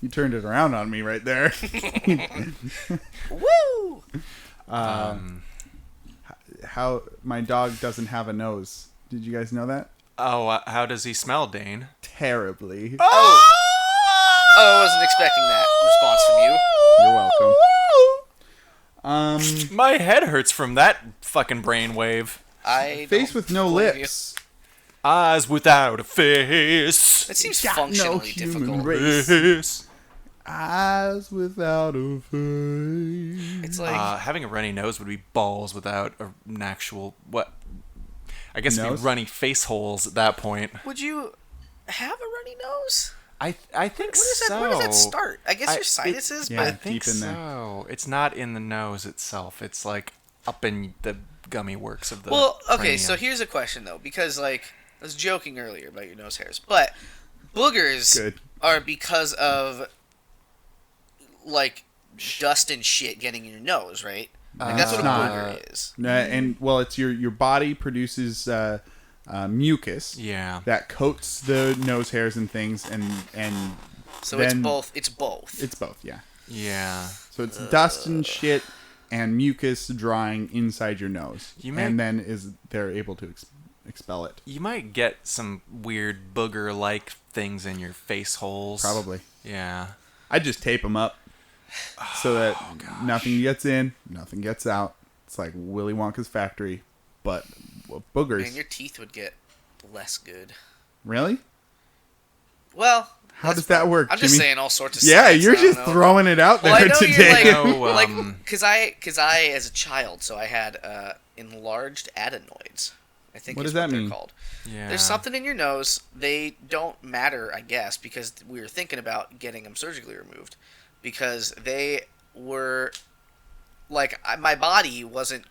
You turned it around on me right there. Woo! How my dog doesn't have a nose. Did you guys know that? Oh, how does he smell, Dane? Terribly. Oh, I wasn't expecting that response from you. You're welcome. My head hurts from that fucking brainwave. Face with no lips. Eyes without a face. That seems Got no functionally human difficult. race. Eyes without a face. It's like Having a runny nose would be balls without an actual what? I guess it'd Nose? be runny face holes at that point. would you have a runny nose? I think Where does that start? I guess your sinuses, yeah. I but think deep in there. so. It's not in the nose itself. It's like up in the gummy works of the. well, okay. cranium. So here's a question though, because like I was joking earlier about your nose hairs, but boogers Good. are because of like dust and shit getting in your nose, right? Like that's what a not. booger is. And well, it's your body produces mucus. Yeah. That coats the nose hairs and things, and So then it's both. It's both. It's both, yeah. Yeah. So it's dust and shit and mucus drying inside your nose, and then they're able to expel it. You might get some weird booger-like things in your face holes. Probably. Yeah. I just tape them up so that nothing gets in, nothing gets out. It's like Willy Wonka's factory, but boogers. Man, your teeth would get less good. Really? Well, how does that work, I'm Jimmy? just saying all sorts of Yeah, science, you're I don't just know. throwing it out there Well, I know today. you're like, because I as a child, so I had enlarged adenoids. I think What is does that they're mean? called. Yeah. There's something in your nose. They don't matter, I guess, because we were thinking about getting them surgically removed, because they were like my body wasn't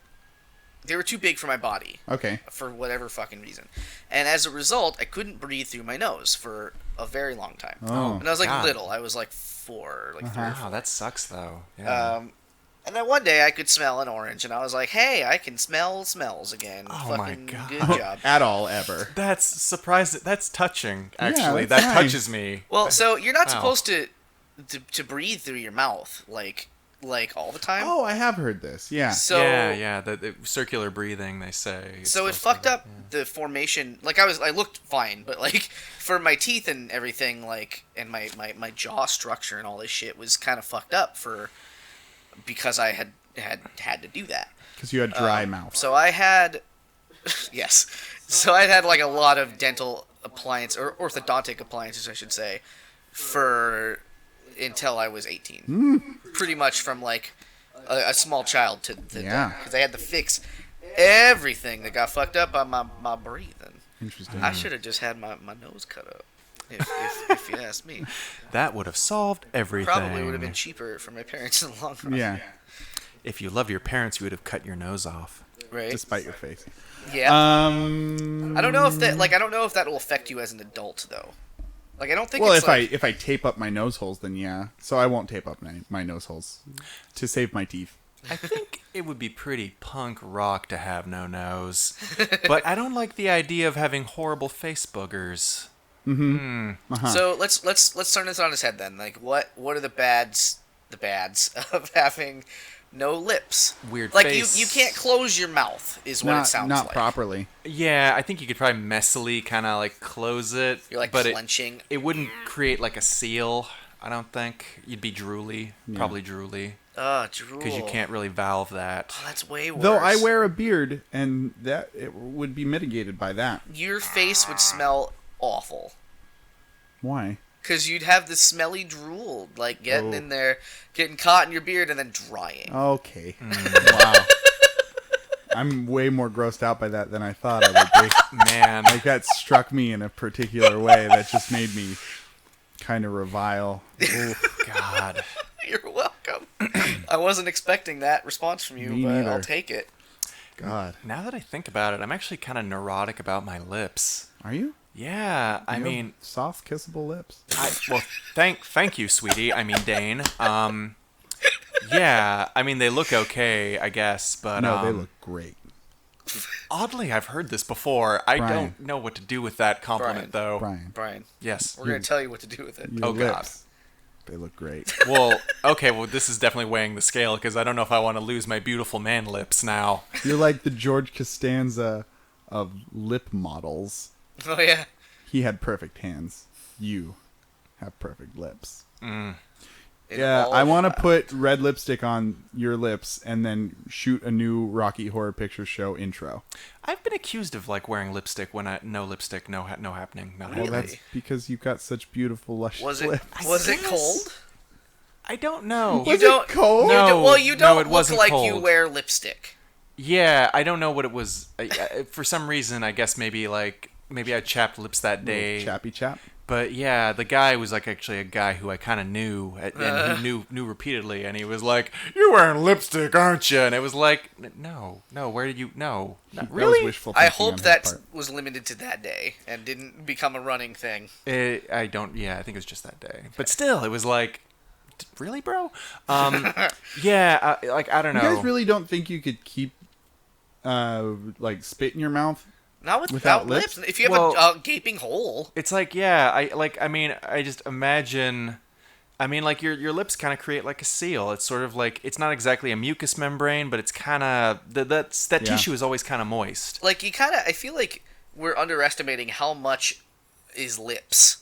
They were too big for my body. Okay. For whatever fucking reason. And as a result, I couldn't breathe through my nose for a very long time. Oh. And I was like little. I was like 4, like 3 or 4. Wow, that sucks though. Yeah. And then one day I could smell an orange, and I was like, "Hey, I can smell smells again." Oh fucking my God. good job. At all, ever. That's surprising. That's touching. Actually, that's that nice. touches me. Well, so you're not supposed to breathe through your mouth like all the time. Oh, I have heard this. Yeah. So yeah, the circular breathing, they say. So it fucked up the formation. Like I looked fine, but like for my teeth and everything, like and my jaw structure and all this shit was kind of fucked up because I had to do that. Because you had dry mouth. So I had, yes. So I had like a lot of dental appliance or orthodontic appliances, I should say, until I was 18. Pretty much from like a small child to because I had to fix everything that got fucked up on my breathing. Interesting. I should have just had my nose cut up. If you ask me, that would have solved everything. Probably would have been cheaper for my parents in the long run. Yeah. If you love your parents, you would have cut your nose off. Right. Despite your face. Yeah. I don't know if that will affect you as an adult though. Like I don't think. Well, it's if I tape up my nose holes, then yeah. So I won't tape up my nose holes to save my teeth. I think it would be pretty punk rock to have no nose, but I don't like the idea of having horrible face boogers. Mm-hmm. Uh-huh. So let's turn this on its head then. Like what are the bads of having no lips? Weird like face. you can't close your mouth is what it sounds like. Not properly. Yeah, I think you could probably messily kind of like close it. You're like but clenching. It wouldn't create like a seal. I don't think. You'd be drooly. Yeah. Probably drooly. Drool. Because you can't really valve that. Oh, that's way worse. Though I wear a beard, and that it would be mitigated by that. Your face would smell awful. Why? Because you'd have the smelly drool, like getting in there, getting caught in your beard, and then drying. Okay. Wow. I'm way more grossed out by that than I thought I would be. Man. Like that struck me in a particular way that just made me kind of revile. Oh, God. You're welcome. I wasn't expecting that response from you, but neither. I'll take it. God. Now that I think about it, I'm actually kind of neurotic about my lips. Are you? Yeah, I mean, soft, kissable lips. Well, thank you, sweetie. I mean, Dane. Yeah, I mean they look okay, I guess, but no, they look great. Oddly, I've heard this before. I don't know what to do with that compliment, though. Brian. Yes. We're gonna tell you what to do with it. Oh lips. God. They look great. Well, okay. Well, this is definitely weighing the scale because I don't know if I want to lose my beautiful man lips now. You're like the George Costanza of lip models. Oh yeah. He had perfect hands. You have perfect lips. Mm. Yeah, I want to put red lipstick on your lips and then shoot a new Rocky Horror Picture Show intro. I've been accused of like wearing lipstick when no lipstick, no happening, not Really? Well, that's because you've got such beautiful, luscious lips. Was it cold? I don't know. Was it cold? No, you don't it look wasn't like cold. you wear lipstick. Yeah, I don't know what it was. For some reason, I guess maybe I chapped lips that day. Chappy chap. But yeah, the guy was like actually a guy who I kind of knew, and he knew repeatedly, and he was like, "You're wearing lipstick, aren't you?" And it was like, "No, where did you? No, not really." Wishful I thinking on hope his that part. was limited to that day and didn't become a running thing. I don't. Yeah, I think it was just that day. But still, it was like, really, bro? Yeah, I don't know. You guys really don't think you could keep like spit in your mouth? Not without without lips. lips? If you have a gaping hole. It's like, yeah, I just imagine. I mean, like your lips kind of create like a seal. It's sort of like it's not exactly a mucous membrane, but it's kind of that tissue is always kind of moist. Like I feel like we're underestimating how much is lips.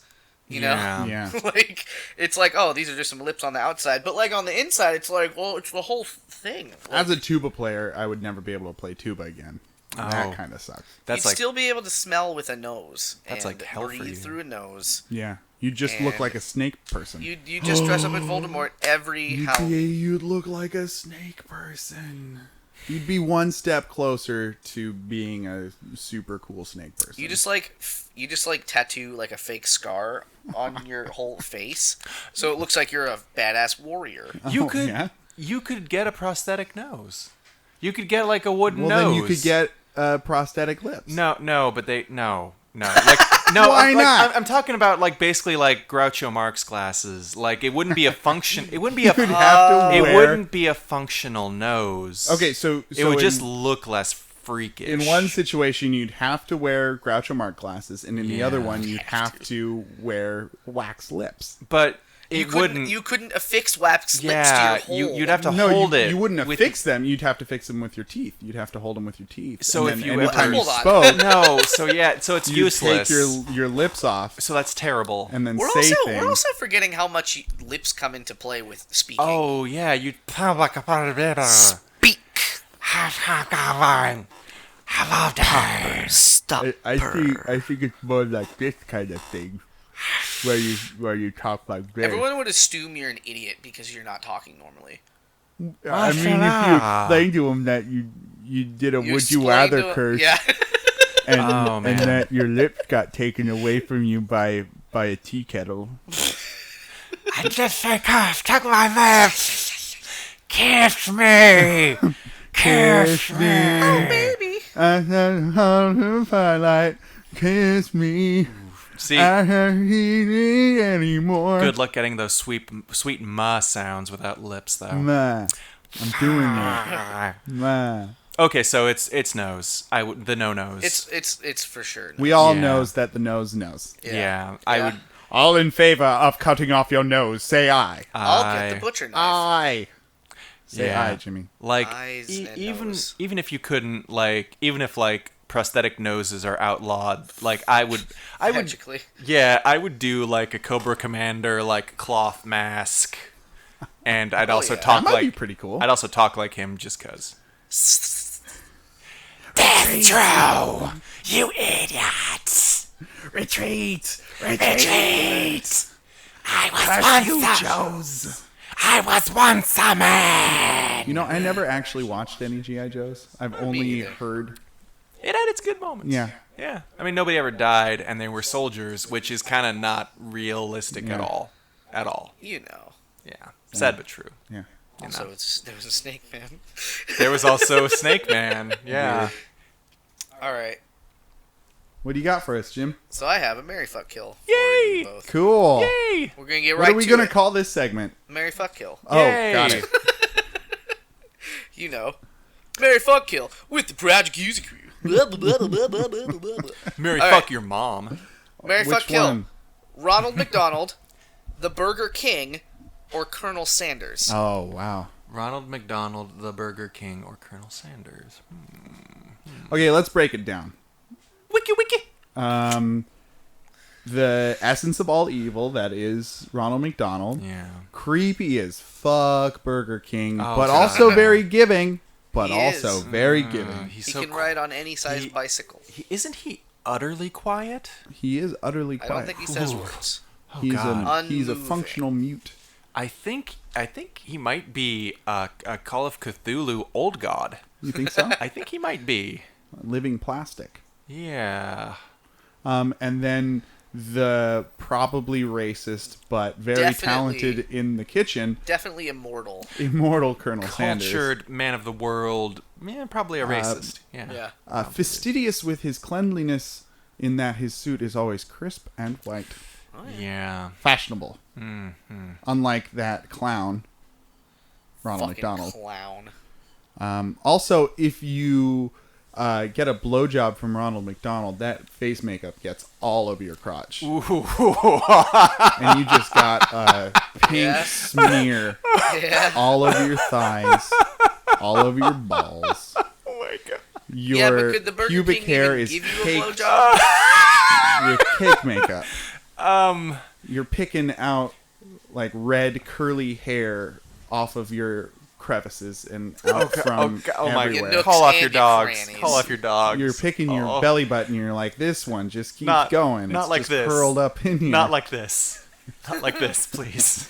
You know? Yeah. Like it's like, oh, these are just some lips on the outside, but like on the inside, it's like, well, it's the whole thing. Like, As a tuba player, I would never be able to play tuba again. That kind of sucks. That's you'd like still be able to smell with a nose. That's and like hell for breathe you. through a nose. Yeah. You just look like a snake person. You just dress up as Voldemort You'd look like a snake person. You'd be one step closer to being a super cool snake person. You just like tattoo like a fake scar on your whole face, so it looks like you're a badass warrior. You could get a prosthetic nose. You could get like a wooden nose. Well, then you could get prosthetic lips. No. Like no. Why not? I'm talking about like basically like Groucho Marx glasses. Like it wouldn't be a function. It wouldn't be a. It wouldn't be a functional nose. Okay, so it would just look less freakish. In one situation, you'd have to wear Groucho Marx glasses, and in the other one, you'd have to wear wax lips. But it wouldn't. You couldn't affix wax lips to your hole. You'd have to hold it. You wouldn't affix them. You'd have to fix them with your teeth. You'd have to hold them with your teeth. So and if then, you ever spoke, so it's useless. Take your lips off. So that's terrible. And then we're things. We're also forgetting how much lips come into play with speaking. Oh yeah, you speak. Stop. I think it's more like this kind of thing. Where you talk like this. Everyone would assume you're an idiot because you're not talking normally. I mean, if you explain to them that you did a would you rather curse, and that your lips got taken away from you by a tea kettle. I just took my lips. Kiss me. Kiss me. Oh, baby. I said, firelight, kiss me. See, I can't eat anymore. Good luck getting those sweet ma sounds without lips, though. Ma, I'm doing it. Ma. Okay, so it's nose. The no nose. It's for sure. We all knows that the nose knows. Yeah, I would. All in favor of cutting off your nose, say aye. I'll get the butcher knife. Aye. Say aye, Jimmy. Like nose. even if you couldn't even if prosthetic noses are outlawed, I would do like a Cobra Commander cloth mask, and I'd also talk that might be pretty cool. I'd also talk like him just cause. That's true, you idiots! Retreat! I was once a man! You know, I never actually watched any G.I. Joes. I've only heard. It had its good moments. Yeah. Yeah. I mean, nobody ever died, and they were soldiers, which is kind of not realistic at all. At all. You know. Yeah. Sad but true. Yeah. Also, there was a Snake Man. There was also a Snake Man. Yeah. All right. What do you got for us, Jim? So I have a Marry Fuck Kill. Yay! For you both. Cool. Yay! We're gonna get What are we gonna call this segment? Marry Fuck Kill. Oh, Yay! got it. You know, Marry Fuck Kill with the Project Music Crew. Marry fuck your mom. Marry Which Fuck Kill. one? Ronald McDonald, the Burger King, or Colonel Sanders. Oh, wow. Ronald McDonald, the Burger King, or Colonel Sanders. Okay, let's break it down. Wiki. The essence of all evil, that is Ronald McDonald. Yeah. Creepy as fuck, Burger King, Oh, but God. also very giving. But He also is. very giving. He's He so can ride on any size he- bicycle. Isn't he utterly quiet? He is utterly I quiet. don't think he says Ooh. words. Oh, he's God. he's a Unmoving. functional mute. I think he might be a Call of Cthulhu old god. You think so? I think he might be. Living plastic. Yeah. And then the probably racist but very Definitely. talented in the kitchen, Definitely immortal. immortal Colonel Sanders. Cultured man of the world. Yeah, probably a racist. Yeah. Fastidious with his cleanliness in that his suit is always crisp and white. Oh, Yeah. Fashionable. Mm-hmm. Unlike that clown, Ronald Fucking McDonald. clown. Also, if you get a blowjob from Ronald McDonald, that face makeup gets all over your crotch. Ooh. And you just got a pink smear Yeah. all over your thighs, all over your balls. Oh my God. Yeah, but Your could the Burger pubic King hair even is give you a caked. blowjob? Your cake makeup. You're picking out like red curly hair off of your crevices and out from my everywhere. Nooks Call off and your your dogs. crannies. Call off your dogs. You're picking your belly button. You're like, this one just keeps Not- going. not It's like just this. curled up in here. Not like this. Not like this, please.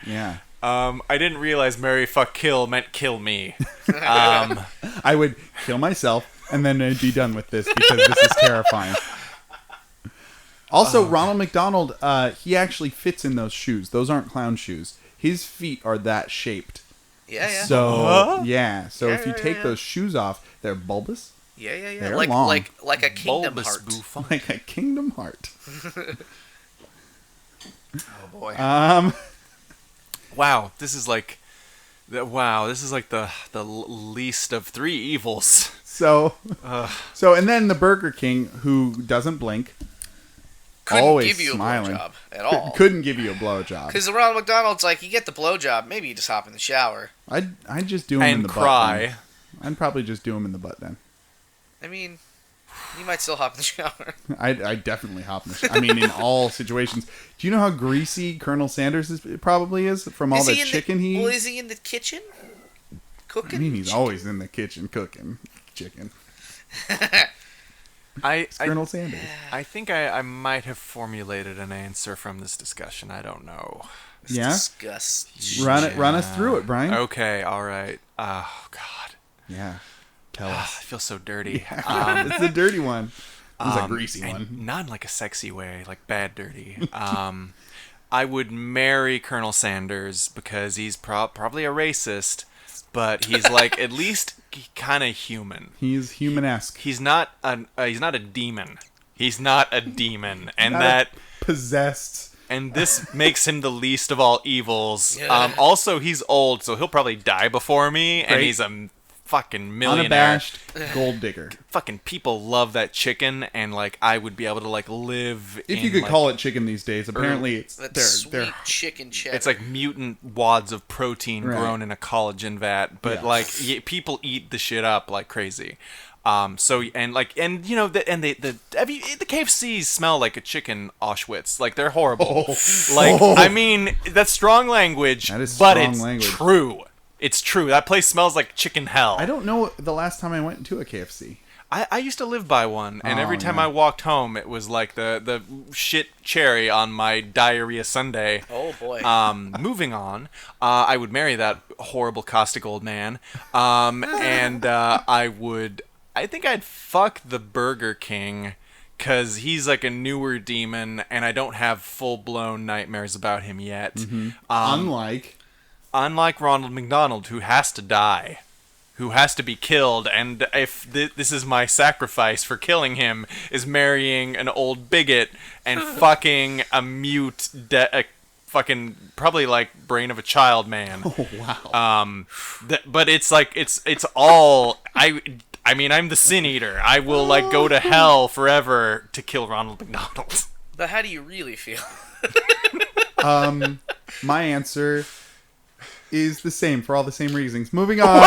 Yeah. I didn't realize Marry Fuck Kill meant kill me. I would kill myself and then I'd be done with this because this is terrifying. Also, Ronald McDonald, he actually fits in those shoes. Those aren't clown shoes. His feet are that shaped. Yeah. So So if you take those shoes off, they're bulbous. Yeah. They're long. Like a kingdom Bulbous heart. bouffant. Like a kingdom heart. Oh boy. Wow, this is like the least of three evils. So and then the Burger King, who doesn't blink, Couldn't always give you smiling, a blowjob at all. Couldn't give you a blowjob. Because Ronald McDonald's like, you get the blowjob, maybe you just hop in the shower. I'd just do him in the cry. butt. Then. I'd probably just do him in the butt then. I mean, you might still hop in the shower. I definitely hop in the shower. I mean, in all situations. Do you know how greasy Colonel Sanders probably is from all the chicken he eats? Well, is he in the kitchen cooking? I mean, he's always in the kitchen cooking chicken. Colonel Sanders. I think I might have formulated an answer from this discussion. I don't know. Yeah? Disgusting. Run us through it, Brian. Okay, all right. Oh, God. Yeah. Tell us. I feel so dirty. It's the dirty one. It's a greasy one. Not in like a sexy way, like bad dirty. I would marry Colonel Sanders because he's probably a racist, but he's like at least kind of human. He's human-esque. He's not a demon. He's not a demon, and that possessed. And this makes him the least of all evils. Also, he's old, so he'll probably die before me, and he's a fucking millionaire. Unabashed gold digger. Fucking people love that chicken, and like I would be able to like live. If you could call it chicken these days, apparently it's sweet chicken cheddar. It's like mutant wads of protein grown in a collagen vat, but like people eat the shit up like crazy. So you know the KFCs smell like a chicken Auschwitz. Like they're horrible. I mean that's strong language, but it's true. It's true. That place smells like chicken hell. I don't know the last time I went to a KFC. I used to live by one, and every time I walked home, it was like the shit cherry on my diarrhea sundae. Oh, boy. Moving on, I would marry that horrible caustic old man, and I think I'd fuck the Burger King, because he's like a newer demon, and I don't have full-blown nightmares about him yet. Mm-hmm. Unlike Ronald McDonald, who has to die, who has to be killed, and if this is my sacrifice for killing him, is marrying an old bigot and fucking a mute, fucking probably like brain of a child man. Oh wow. But it's like it's all I mean I'm the sin eater. I will like go to hell forever to kill Ronald McDonald. But how do you really feel? My answer is the same for all the same reasons. Moving on.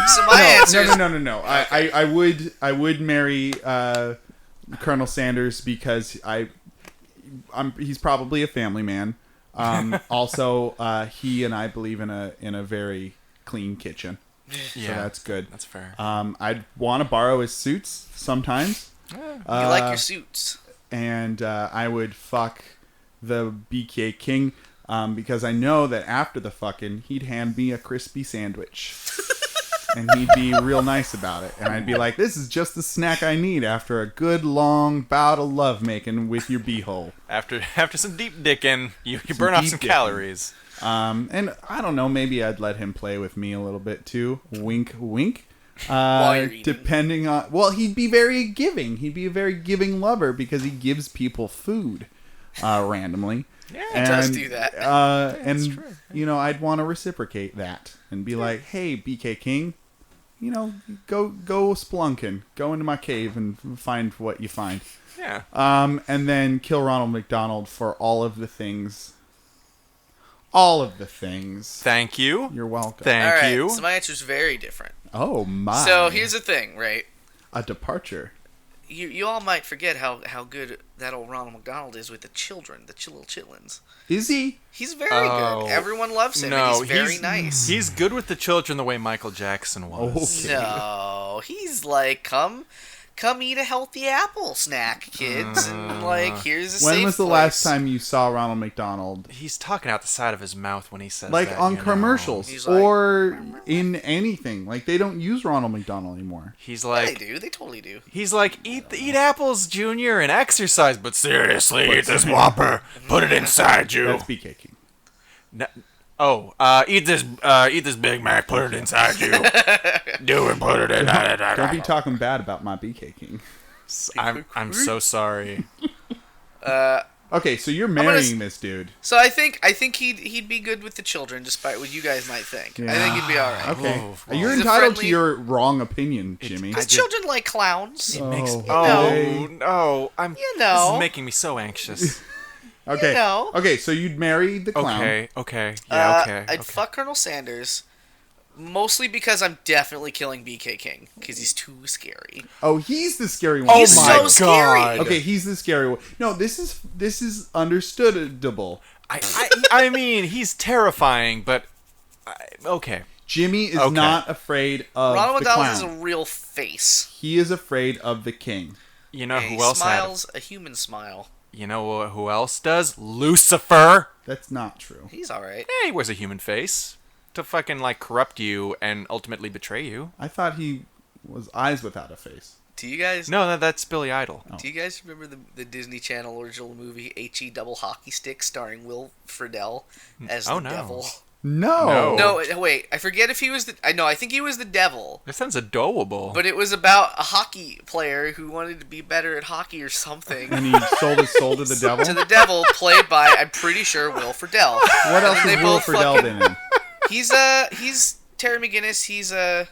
So my answer. No. I would marry Colonel Sanders because he's probably a family man. Also, he and I believe in a very clean kitchen. Yeah, so that's good. That's fair. I'd want to borrow his suits sometimes. You like your suits. And I would fuck the BK King because I know that after the fucking, he'd hand me a crispy sandwich. And he'd be real nice about it. And I'd be like, this is just the snack I need after a good long bout of lovemaking with your beehole. After some deep dicking, you burn off some calories. And I don't know, maybe I'd let him play with me a little bit too. Wink, wink. While you're eating. Depending on... Well, he'd be very giving. He'd be a very giving lover because he gives people food randomly. Yeah, he does do that. And, you know, I'd want to reciprocate that and be like, hey, BK King, you know, go spelunking. Go into my cave and find what you find. Yeah. And then kill Ronald McDonald for all of the things. All of the things. Thank you. You're welcome. Thank you. So my answer's very different. Oh, my. So here's the thing, right? A departure. You all might forget how good that old Ronald McDonald is with the children, the little chitlins. Is he? He's very good. Everyone loves him. No, and he's very nice. He's good with the children the way Michael Jackson was. Okay. No, he's like, come eat a healthy apple snack, kids, and like here's a safe When was the place. last time you saw Ronald McDonald? He's talking out the side of his mouth when he says like that, on commercials He's like, or in anything. Like they don't use Ronald McDonald anymore. He's Yeah, like, they do. They totally do. he's like, eat apples, Junior, and exercise. But seriously, eat this Whopper. Put it inside you. That's BK King. No, Eat this Big Mac, put it inside you. Do it, put it in. Don't be talking bad about my BK King. I'm so sorry. Okay, so you're marrying this dude. So I think he'd be good with the children, despite what you guys might think. Yeah. I think he'd be all right. Okay, you're entitled to your wrong opinion, Jimmy. Because children like clowns. It makes me. No, this is making me so anxious. Okay. Okay, so you'd marry the clown. Okay. Yeah, okay. I'd fuck Colonel Sanders, mostly because I'm definitely killing BK King, because he's too scary. Oh, he's the scary one. He's so scary. Okay, he's the scary one. No, this is understandable. I mean, he's terrifying, but okay. Jimmy is not afraid of Ronald the clown. McDonald has a real face. He is afraid of the king. You know who he else smiles a human smile. You know who else does? Lucifer. That's not true. He's all right. Yeah, he wears a human face to fucking corrupt you and ultimately betray you. I thought he was eyes without a face. Do you guys? No, that's Billy Idol. Oh. Do you guys remember the Disney Channel original movie H.E. Double Hockey Stick starring Will Friedle as the devil? No, wait. I forget if he was the. I think he was the devil. That sounds adorable. But it was about a hockey player who wanted to be better at hockey or something. And he sold his soul to the devil. To the devil, played by I'm pretty sure Will Friedle. What else is Will Friedle in? He's Terry McGinnis. He's the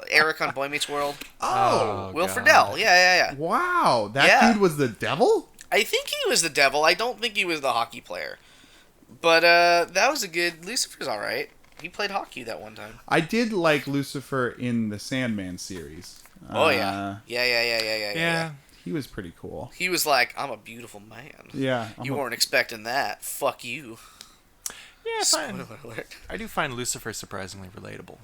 Eric on Boy Meets World. Oh, Will Friedle. Yeah. Wow, that dude was the devil? I think he was the devil. I don't think he was the hockey player. But that was a good. Lucifer's all right. He played hockey that one time. I did like Lucifer in the Sandman series. Oh yeah. Yeah. He was pretty cool. He was like, "I'm a beautiful man." Yeah. You weren't expecting that. Fuck you. Yeah, Spoiler alert. I do find Lucifer surprisingly relatable.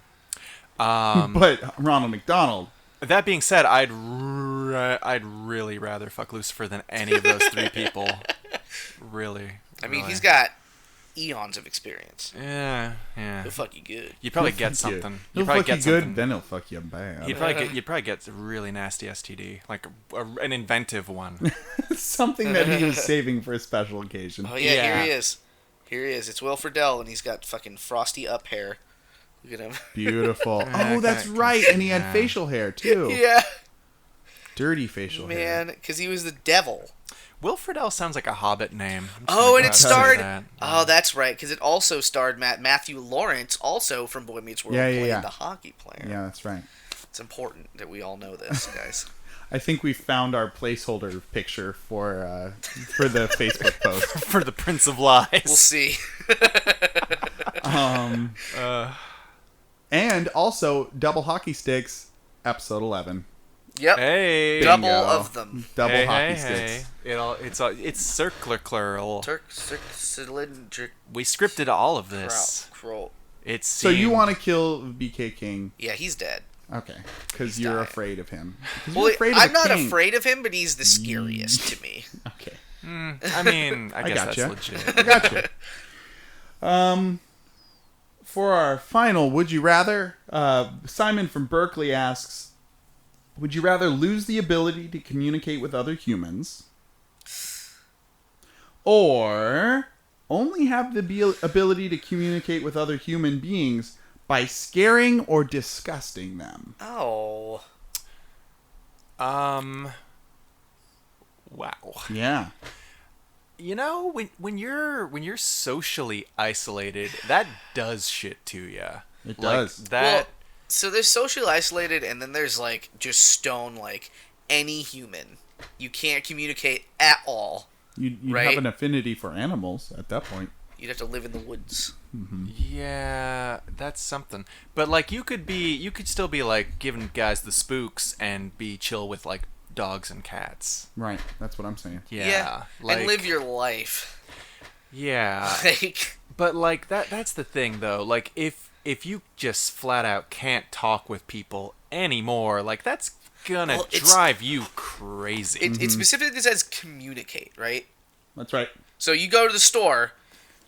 But Ronald McDonald. That being said, I'd really rather fuck Lucifer than any of those three people. Really. I mean, he's got eons of experience. Yeah. He'll fuck you good. You'd probably get something. He'll fuck you good, then he'll fuck you bad. You'd probably get a really nasty STD, like an inventive one. Something that he was saving for a special occasion. Oh yeah, here he is. It's Will Friedle, and he's got fucking frosty up hair. Look at him. Beautiful. Oh, that's right, and he had facial hair too. Yeah. Dirty facial hair. Man, because he was the devil. Will Friedle sounds like a Hobbit name. Oh, and it starred. Oh, that's right, because it also starred Matthew Lawrence, also from Boy Meets World, playing the hockey player. Yeah, that's right. It's important that we all know this, guys. I think we found our placeholder picture for the Facebook post for the Prince of Lies. We'll see. And also Double Hockey Sticks, episode 11. Yep. Hey. Double of them. Double hockey sticks. It's circular. Cylindrical. We scripted all of this. So you want to kill BK King? Yeah, he's dead. Okay, because you're afraid of him. Well, I'm not afraid of him, but he's the scariest to me. Okay. I mean, I guess that's legit. I gotcha. For our final Would You Rather, Simon from Berkeley asks, would you rather lose the ability to communicate with other humans or only have the ability to communicate with other human beings by scaring or disgusting them? Oh. Wow. Yeah. You know, when you're socially isolated, that does shit to you. It does. So there's socially isolated, and then there's just stone any human. You can't communicate at all. You'd have an affinity for animals at that point. You'd have to live in the woods. Mm-hmm. Yeah, that's something. But you could still be giving guys the spooks and be chill with dogs and cats. Right, that's what I'm saying. Yeah. And live your life. Yeah. But that's the thing though. If you just flat out can't talk with people anymore, that's gonna drive you crazy. It specifically says communicate, right? That's right. So you go to the store,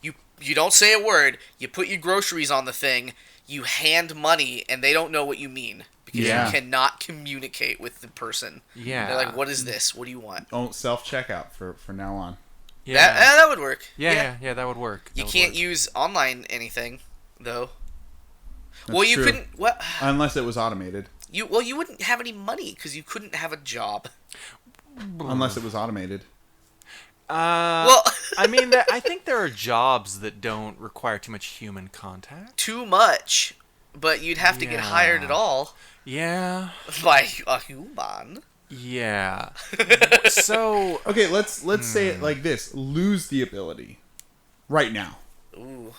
you don't say a word, you put your groceries on the thing, you hand money, and they don't know what you mean. Because you cannot communicate with the person. Yeah. They're like, what is this? What do you want? Oh, self-checkout for now on. Yeah. That would work. Yeah, that would work. You can't use online anything, though. That's well, you true. couldn't. What? Unless it was automated. You wouldn't have any money because you couldn't have a job. Unless it was automated. Well, I mean, I think there are jobs that don't require too much human contact. Too much, but you'd have to get hired at all. Yeah. By a human. Yeah. So okay, let's say it like this: lose the ability right now. Ooh.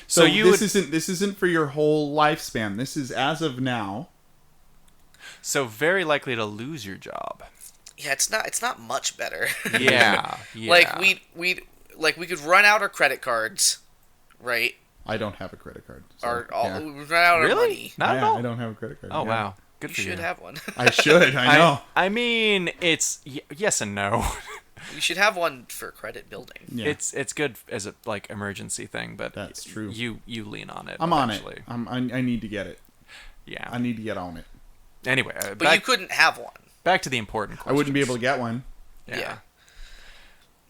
So this isn't for your whole lifespan. This is as of now. So very likely to lose your job. Yeah, it's not much better. Yeah. Like we could run out our credit cards, right? I don't have a credit card. So, we run out our money. Not at all. I don't have a credit card. Oh wow. Good You for you. should have one. I should. I know. I mean, it's yes and no. You should have one for credit building. Yeah. It's good as a like emergency thing, but that's true. You lean on it. I'm eventually. on it. I need to get it. Yeah. I need to get on it. Anyway, but you couldn't have one. Back to the important question. I wouldn't be able to get one. Yeah.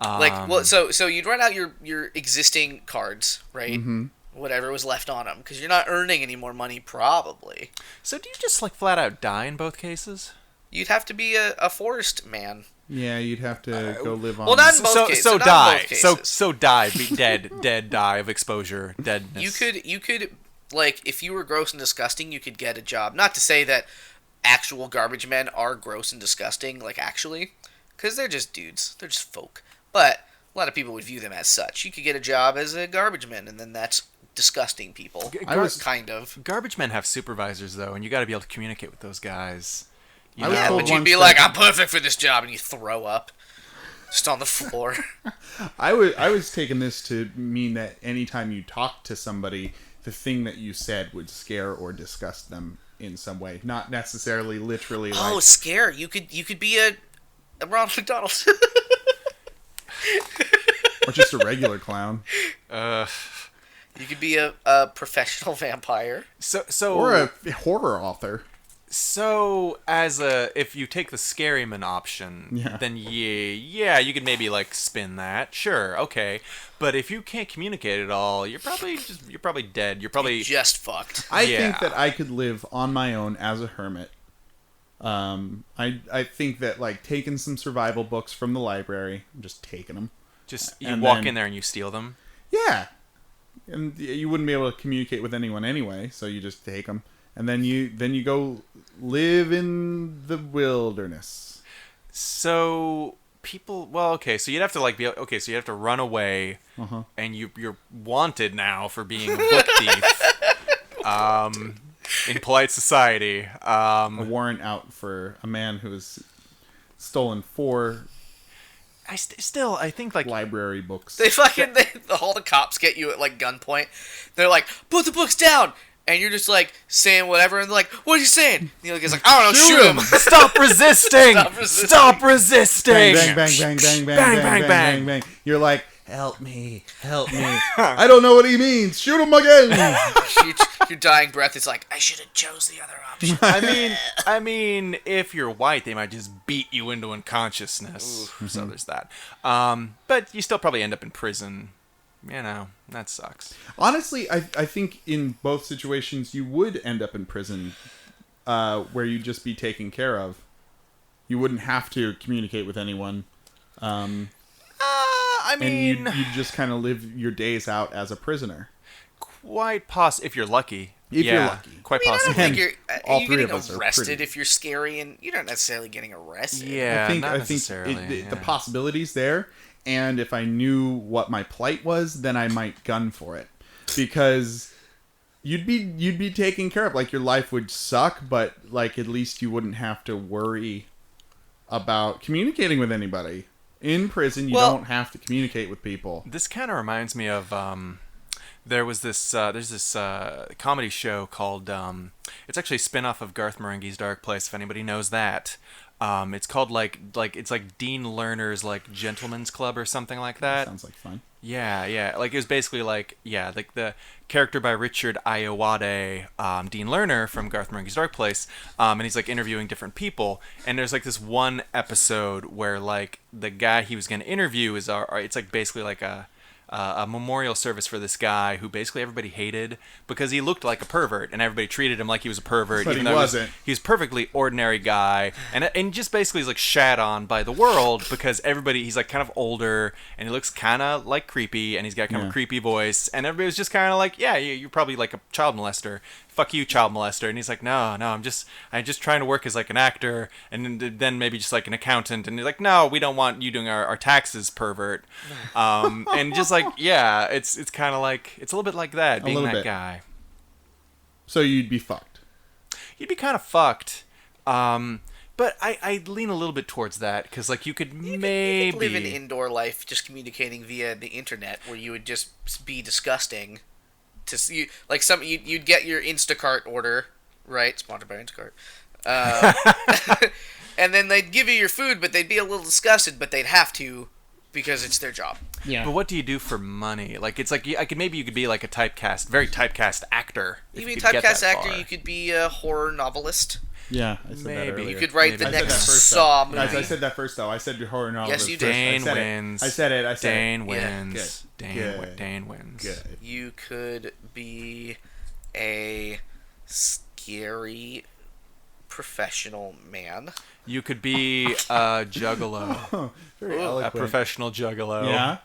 So you'd run out your existing cards, right? Mm-hmm. Whatever was left on them, because you're not earning any more money, probably. So do you just like flat out die in both cases? You'd have to be a forest man. Yeah, you'd have to go live on. Well, not in both cases. So not die. In both cases. So die. Be dead. Die of exposure. Deadness. You could like if you were gross and disgusting, you could get a job. Not to say that actual garbage men are gross and disgusting, like actually, because they're just dudes. They're just folk. But a lot of people would view them as such. You could get a job as a garbage man, and then that's disgusting people. Kind of. Garbage men have supervisors though, and you got to be able to communicate with those guys. Yeah, but you'd be like, I'm perfect for this job, and you throw up just on the floor. I was taking this to mean that anytime you talk to somebody, the thing that you said would scare or disgust them in some way, not necessarily literally. Oh, like, scare! You could be a Ronald McDonald. Or just a regular clown. You could be a professional vampire. Or a horror author. So, if you take the Scaryman option, then yeah, you could maybe like spin that. Sure, okay. But if you can't communicate at all, you're probably dead. You're just fucked. I think that I could live on my own as a hermit. I think that like taking some survival books from the library, I'm just taking them. Just you walk in there and you steal them. Yeah, and you wouldn't be able to communicate with anyone anyway, so you just take them. And then you go live in the wilderness. So people, so you'd have to so you have to run away, and you're wanted now for being a book thief. In polite society, a warrant out for a man who has stolen 4. I think like library books. All the cops get you at like gunpoint. They're like, put the books down. And you're just like saying whatever, and they're like, "What are you saying?" And the other guy's like, "I don't know, shoot him! Stop resisting! Stop resisting! Bang, bang, bang, bang, bang, bang, bang, bang. You're like, help me! I don't know what he means. Shoot him again! Your dying breath is like, I should have chose the other option. I mean, if you're white, they might just beat you into unconsciousness. Ooh, so there's that. But you still probably end up in prison. You know, that sucks. Honestly, I think in both situations you would end up in prison, where you'd just be taken care of. You wouldn't have to communicate with anyone. I mean, and you'd just kind of live your days out as a prisoner. Quite if you're lucky. You're lucky. Quite possible. possible. I don't think you're getting arrested if you're scary, and you're not necessarily getting arrested. Yeah, I think the possibilities there. And if I knew what my plight was, then I might gun for it, because you'd be taken care of. Like, your life would suck, but like at least you wouldn't have to worry about communicating with anybody. In prison, you don't have to communicate with people. This kind of reminds me of there's this comedy show called it's actually a spin-off of Garth Marenghi's Dark Place, if anybody knows that. It's called like it's like Dean Lerner's like Gentleman's Club or something like that. Sounds like fun. Yeah. Like it was basically like the character by Richard Ayoade, Dean Lerner from Garth Marenghi's Dark Place, and he's like interviewing different people. And there's like this one episode where like the guy he was going to interview is it's like basically like a memorial service for this guy who basically everybody hated because he looked like a pervert and everybody treated him like he was a pervert, but even he though wasn't. He was perfectly ordinary guy, and just basically is like shat on by the world because he's like kind of older and he looks kind of like creepy and he's got kind of a creepy voice, and everybody was just kind of like, yeah, you're probably like a child molester. Fuck you, child molester. And he's like, no, I'm just trying to work as like an actor and then maybe just like an accountant. And he's like, no, we don't want you doing our taxes, pervert. And just like, yeah, it's kind of like, it's a little bit like that, being that guy. So you'd be fucked. You'd be kind of fucked. But I lean a little bit towards that because like you could maybe live an indoor life just communicating via the internet where you would just be disgusting. To see, like you'd get your Instacart order, right? Sponsored by Instacart. And then they'd give you your food, but they'd be a little disgusted, but they'd have to because it's their job. Yeah. But what do you do for money? Like it's like you could be like a very typecast actor. You mean typecast actor? You could be a horror novelist. Yeah, I said that earlier. You could write the next Saw movie. Guys, I said that first, though. I said horror novelist. Yes, you did. Dane wins. I said it. Dane wins. Yeah. Dane wins. Good. You could be a scary professional man. You could be a juggalo. Oh, very eloquent. A professional juggalo. Yeah?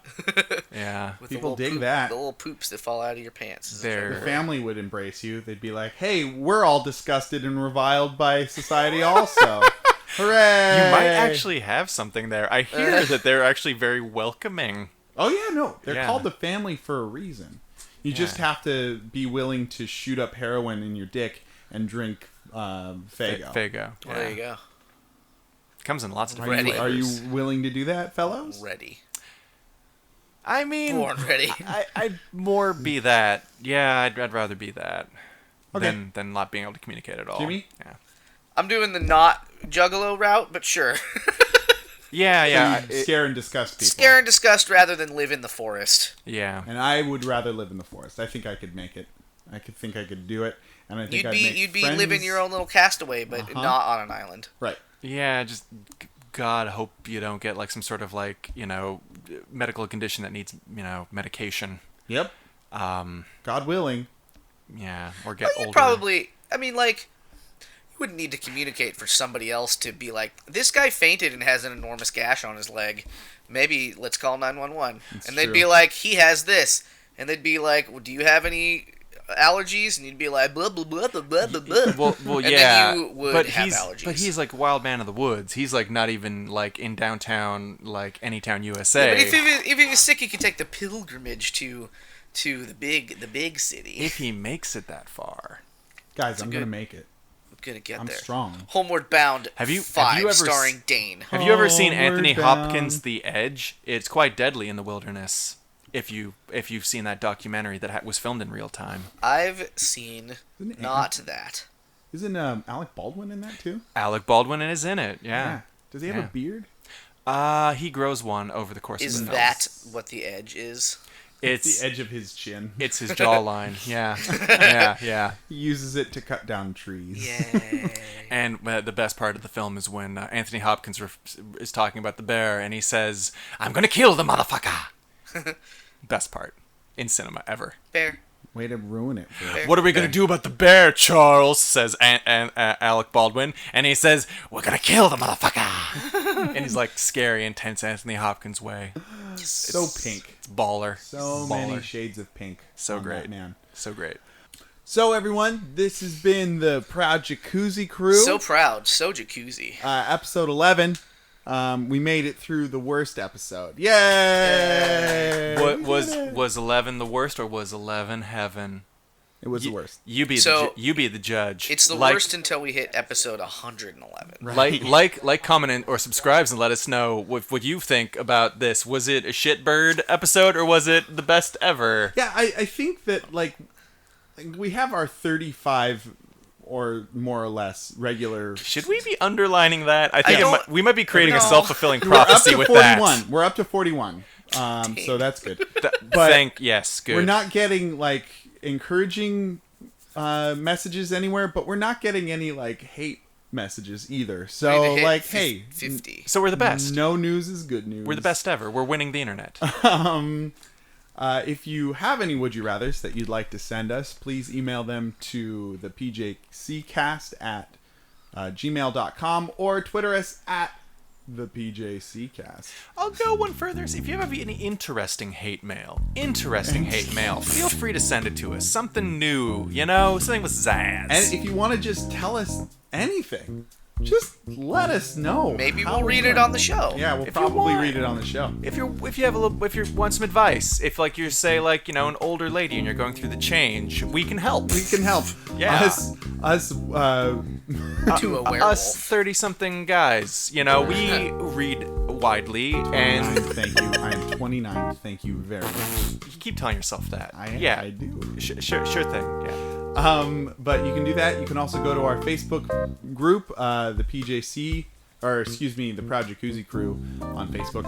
Yeah. With People dig that. The little poops that fall out of your pants. The family would embrace you. They'd be like, hey, we're all disgusted and reviled by society also. Hooray! You might actually have something there. I hear that they're actually very welcoming. Oh, yeah, no. They're called the family for a reason. You just have to be willing to shoot up heroin in your dick and drink Faygo. Faygo. Well, there you go. Comes in lots of different flavors. Are you willing to do that, fellows? Ready. I mean, Born ready. I'd more be that. Yeah, I'd rather be that than not being able to communicate at all. Jimmy? Yeah. I'm doing the not juggalo route, but sure. Yeah. So scare and disgust people. Scare and disgust rather than live in the forest. Yeah. And I would rather live in the forest. I think I could make it. I could do it. And I think you'd be living your own little castaway, but not on an island. Right. Yeah, just God, hope you don't get like some sort of like, medical condition that needs, medication. Yep. God willing. Yeah, or get older. Probably, you wouldn't need to communicate for somebody else to be like, this guy fainted and has an enormous gash on his leg. Maybe let's call 911. And they'd be like, he has this. And they'd be like, well, do you have any allergies? And you'd be like, blah, blah, blah, blah, blah, blah. Well, and yeah. then you would have allergies. But he's like wild man of the woods. He's like not even like in downtown, like Anytown, USA. Yeah, but if he was sick, he could take the pilgrimage to the big city. If he makes it that far. Guys, I'm going to make it. I'm going to get there. I'm strong. Homeward Bound have you 5 ever starring Dane. Have you ever seen Anthony Hopkins' The Edge? It's quite deadly in the wilderness. If you've seen that documentary that was filmed in real time. I've seen that. Isn't Alec Baldwin in that too? Alec Baldwin is in it, yeah. Does he have a beard? He grows one over the course of the film. Is that what The Edge is? It's the edge of his chin. It's his jawline, yeah. Yeah. He uses it to cut down trees. Yay. And the best part of the film is when Anthony Hopkins is talking about the bear, and he says, "I'm gonna kill the motherfucker." Best part in cinema ever. Bear. Way to ruin it. What are we going to do about the bear, Charles? Says Alec Baldwin. And he says, "We're going to kill the motherfucker." And he's like scary, intense Anthony Hopkins way. So pink. It's baller. So many shades of pink. So great. Man. So great. So everyone, this has been the Proud Jacuzzi crew. So proud. So jacuzzi. Episode 11. We made it through the worst episode. Yay! What was 11 the worst, or was 11 heaven? It was the worst. You be the judge. It's the worst until we hit episode 111. Right. Like, comment, or subscribe, and let us know what you think about this. Was it a shitbird episode, or was it the best ever? Yeah, I think that like we have our 35 or more or less regular. Should we be underlining that? I think we might be creating a self-fulfilling We're up prophecy to with 41. that. We're up to 41. So that's good. Yes, good. We're not getting like encouraging messages anywhere, but we're not getting any like hate messages either. So like, hey, 50. So we're the best. No news is good news. We're the best ever. We're winning the internet. If you have any Would You Rathers that you'd like to send us, please email them to the PJC Cast at gmail.com or Twitter us at the PJC Cast. I'll go one further. If you have any interesting hate mail, feel free to send it to us. Something new, something with zazz. And if you want to just tell us anything, just let us know. Maybe we'll read it on the show. Yeah, we'll probably read it on the show. If you want some advice, if like you say like an older lady and you're going through the change, we can help. We can help. Yeah. Us to a werewolf. Us 30-something guys, we read widely and thank you. I am 29. Thank you very much. You keep telling yourself that. I do. Sure thing. Yeah. But you can do that. You can also go to our Facebook group, the PJC, the Proud Jacuzzi Crew on Facebook.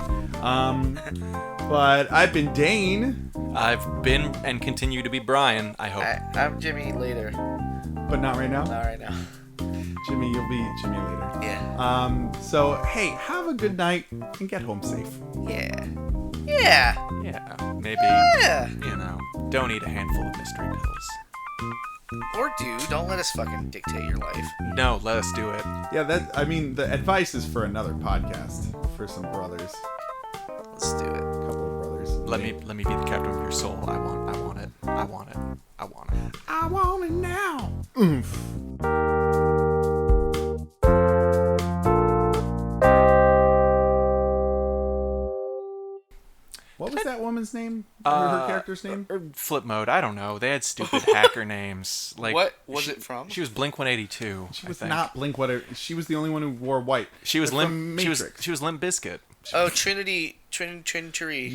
But I've been Dane. I've been and continue to be Brian, I hope. I'm Jimmy later. But not right now? Not right now. Jimmy, you'll be Jimmy later. Yeah. So, hey, have a good night and get home safe. Yeah. Yeah, maybe, don't eat a handful of mystery pills. Or don't let us fucking dictate your life. No, let us do it. Yeah, the advice is for another podcast, for some brothers. Let's do it. A couple of brothers. Let me be the captain of your soul. I want it. I want it now. Oomph. What was that woman's name? Her character's name? Flip Mode. I don't know. They had stupid hacker names. Like what was it from? She was Blink 182. She was not Blink. She was the only one who wore white. She was Limp. Matrix. She was Limp Bizkit. Oh, Trinity.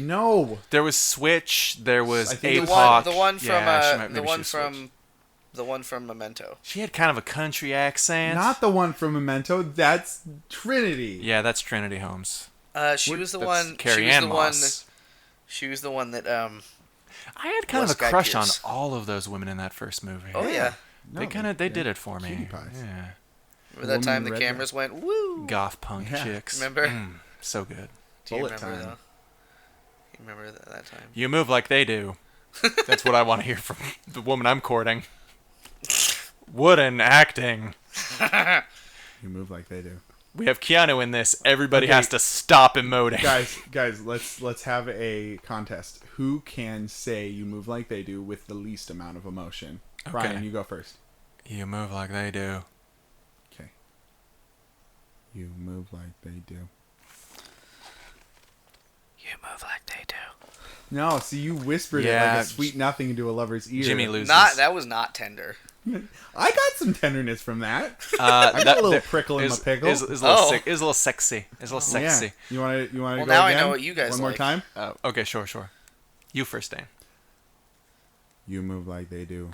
No. There was Switch. There was APOC. The one from Memento. She had kind of a country accent. Not the one from Memento. That's Trinity. Yeah, that's Trinity Holmes. She was the one. Carrie Ann Moss. She was the one that. I had kind of a crush on all of those women in that first movie. Oh yeah. They did it for me. Yeah. Remember that time the cameras went woo? Goth punk chicks. Remember? So good. Do you remember though? You remember that time? You move like they do. That's what I want to hear from the woman I'm courting. Wooden acting. You move like they do. We have Keanu in this. Everybody has to stop emoting. Guys, let's have a contest. Who can say you move like they do with the least amount of emotion? Okay. Brian, you go first. You move like they do. Okay. You move like they do. You move like they do. No, see, you whispered it like a sweet nothing into a lover's ear. Jimmy loses. That was not tender. I got some tenderness from that. I got a little prickle in my pickle. It was a little sexy. It's a little sexy. Yeah. You want to well, go now again? I know what you guys One more time? Okay, sure. You first, Dan. You move like they do.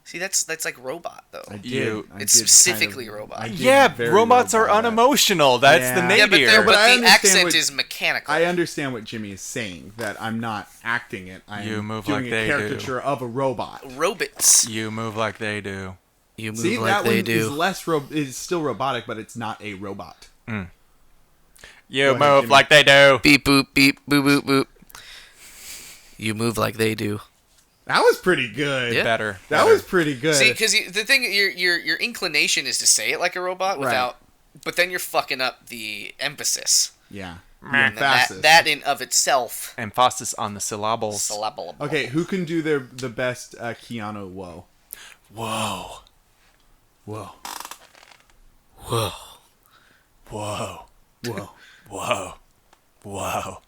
See, that's like robot though. It's specifically robot. Yeah, robots are unemotional. That's the nadir. Yeah, but the accent is mechanical. I understand what Jimmy is saying. That I'm not acting it. I'm doing a caricature of a robot. Robots. You move like they do. You move like they do. Is still robotic, but it's not a robot. You move like they do. Beep boop beep boop boop boop. You move like they do. That was pretty good. Yeah. Better. That was pretty good. See, because the thing, your inclination is to say it like a robot without, but then you're fucking up the emphasis. Yeah. That in of itself. Emphasis on the syllables. Okay, who can do the best Keanu whoa? Whoa. Whoa. Whoa. Whoa. Whoa. Whoa. Whoa.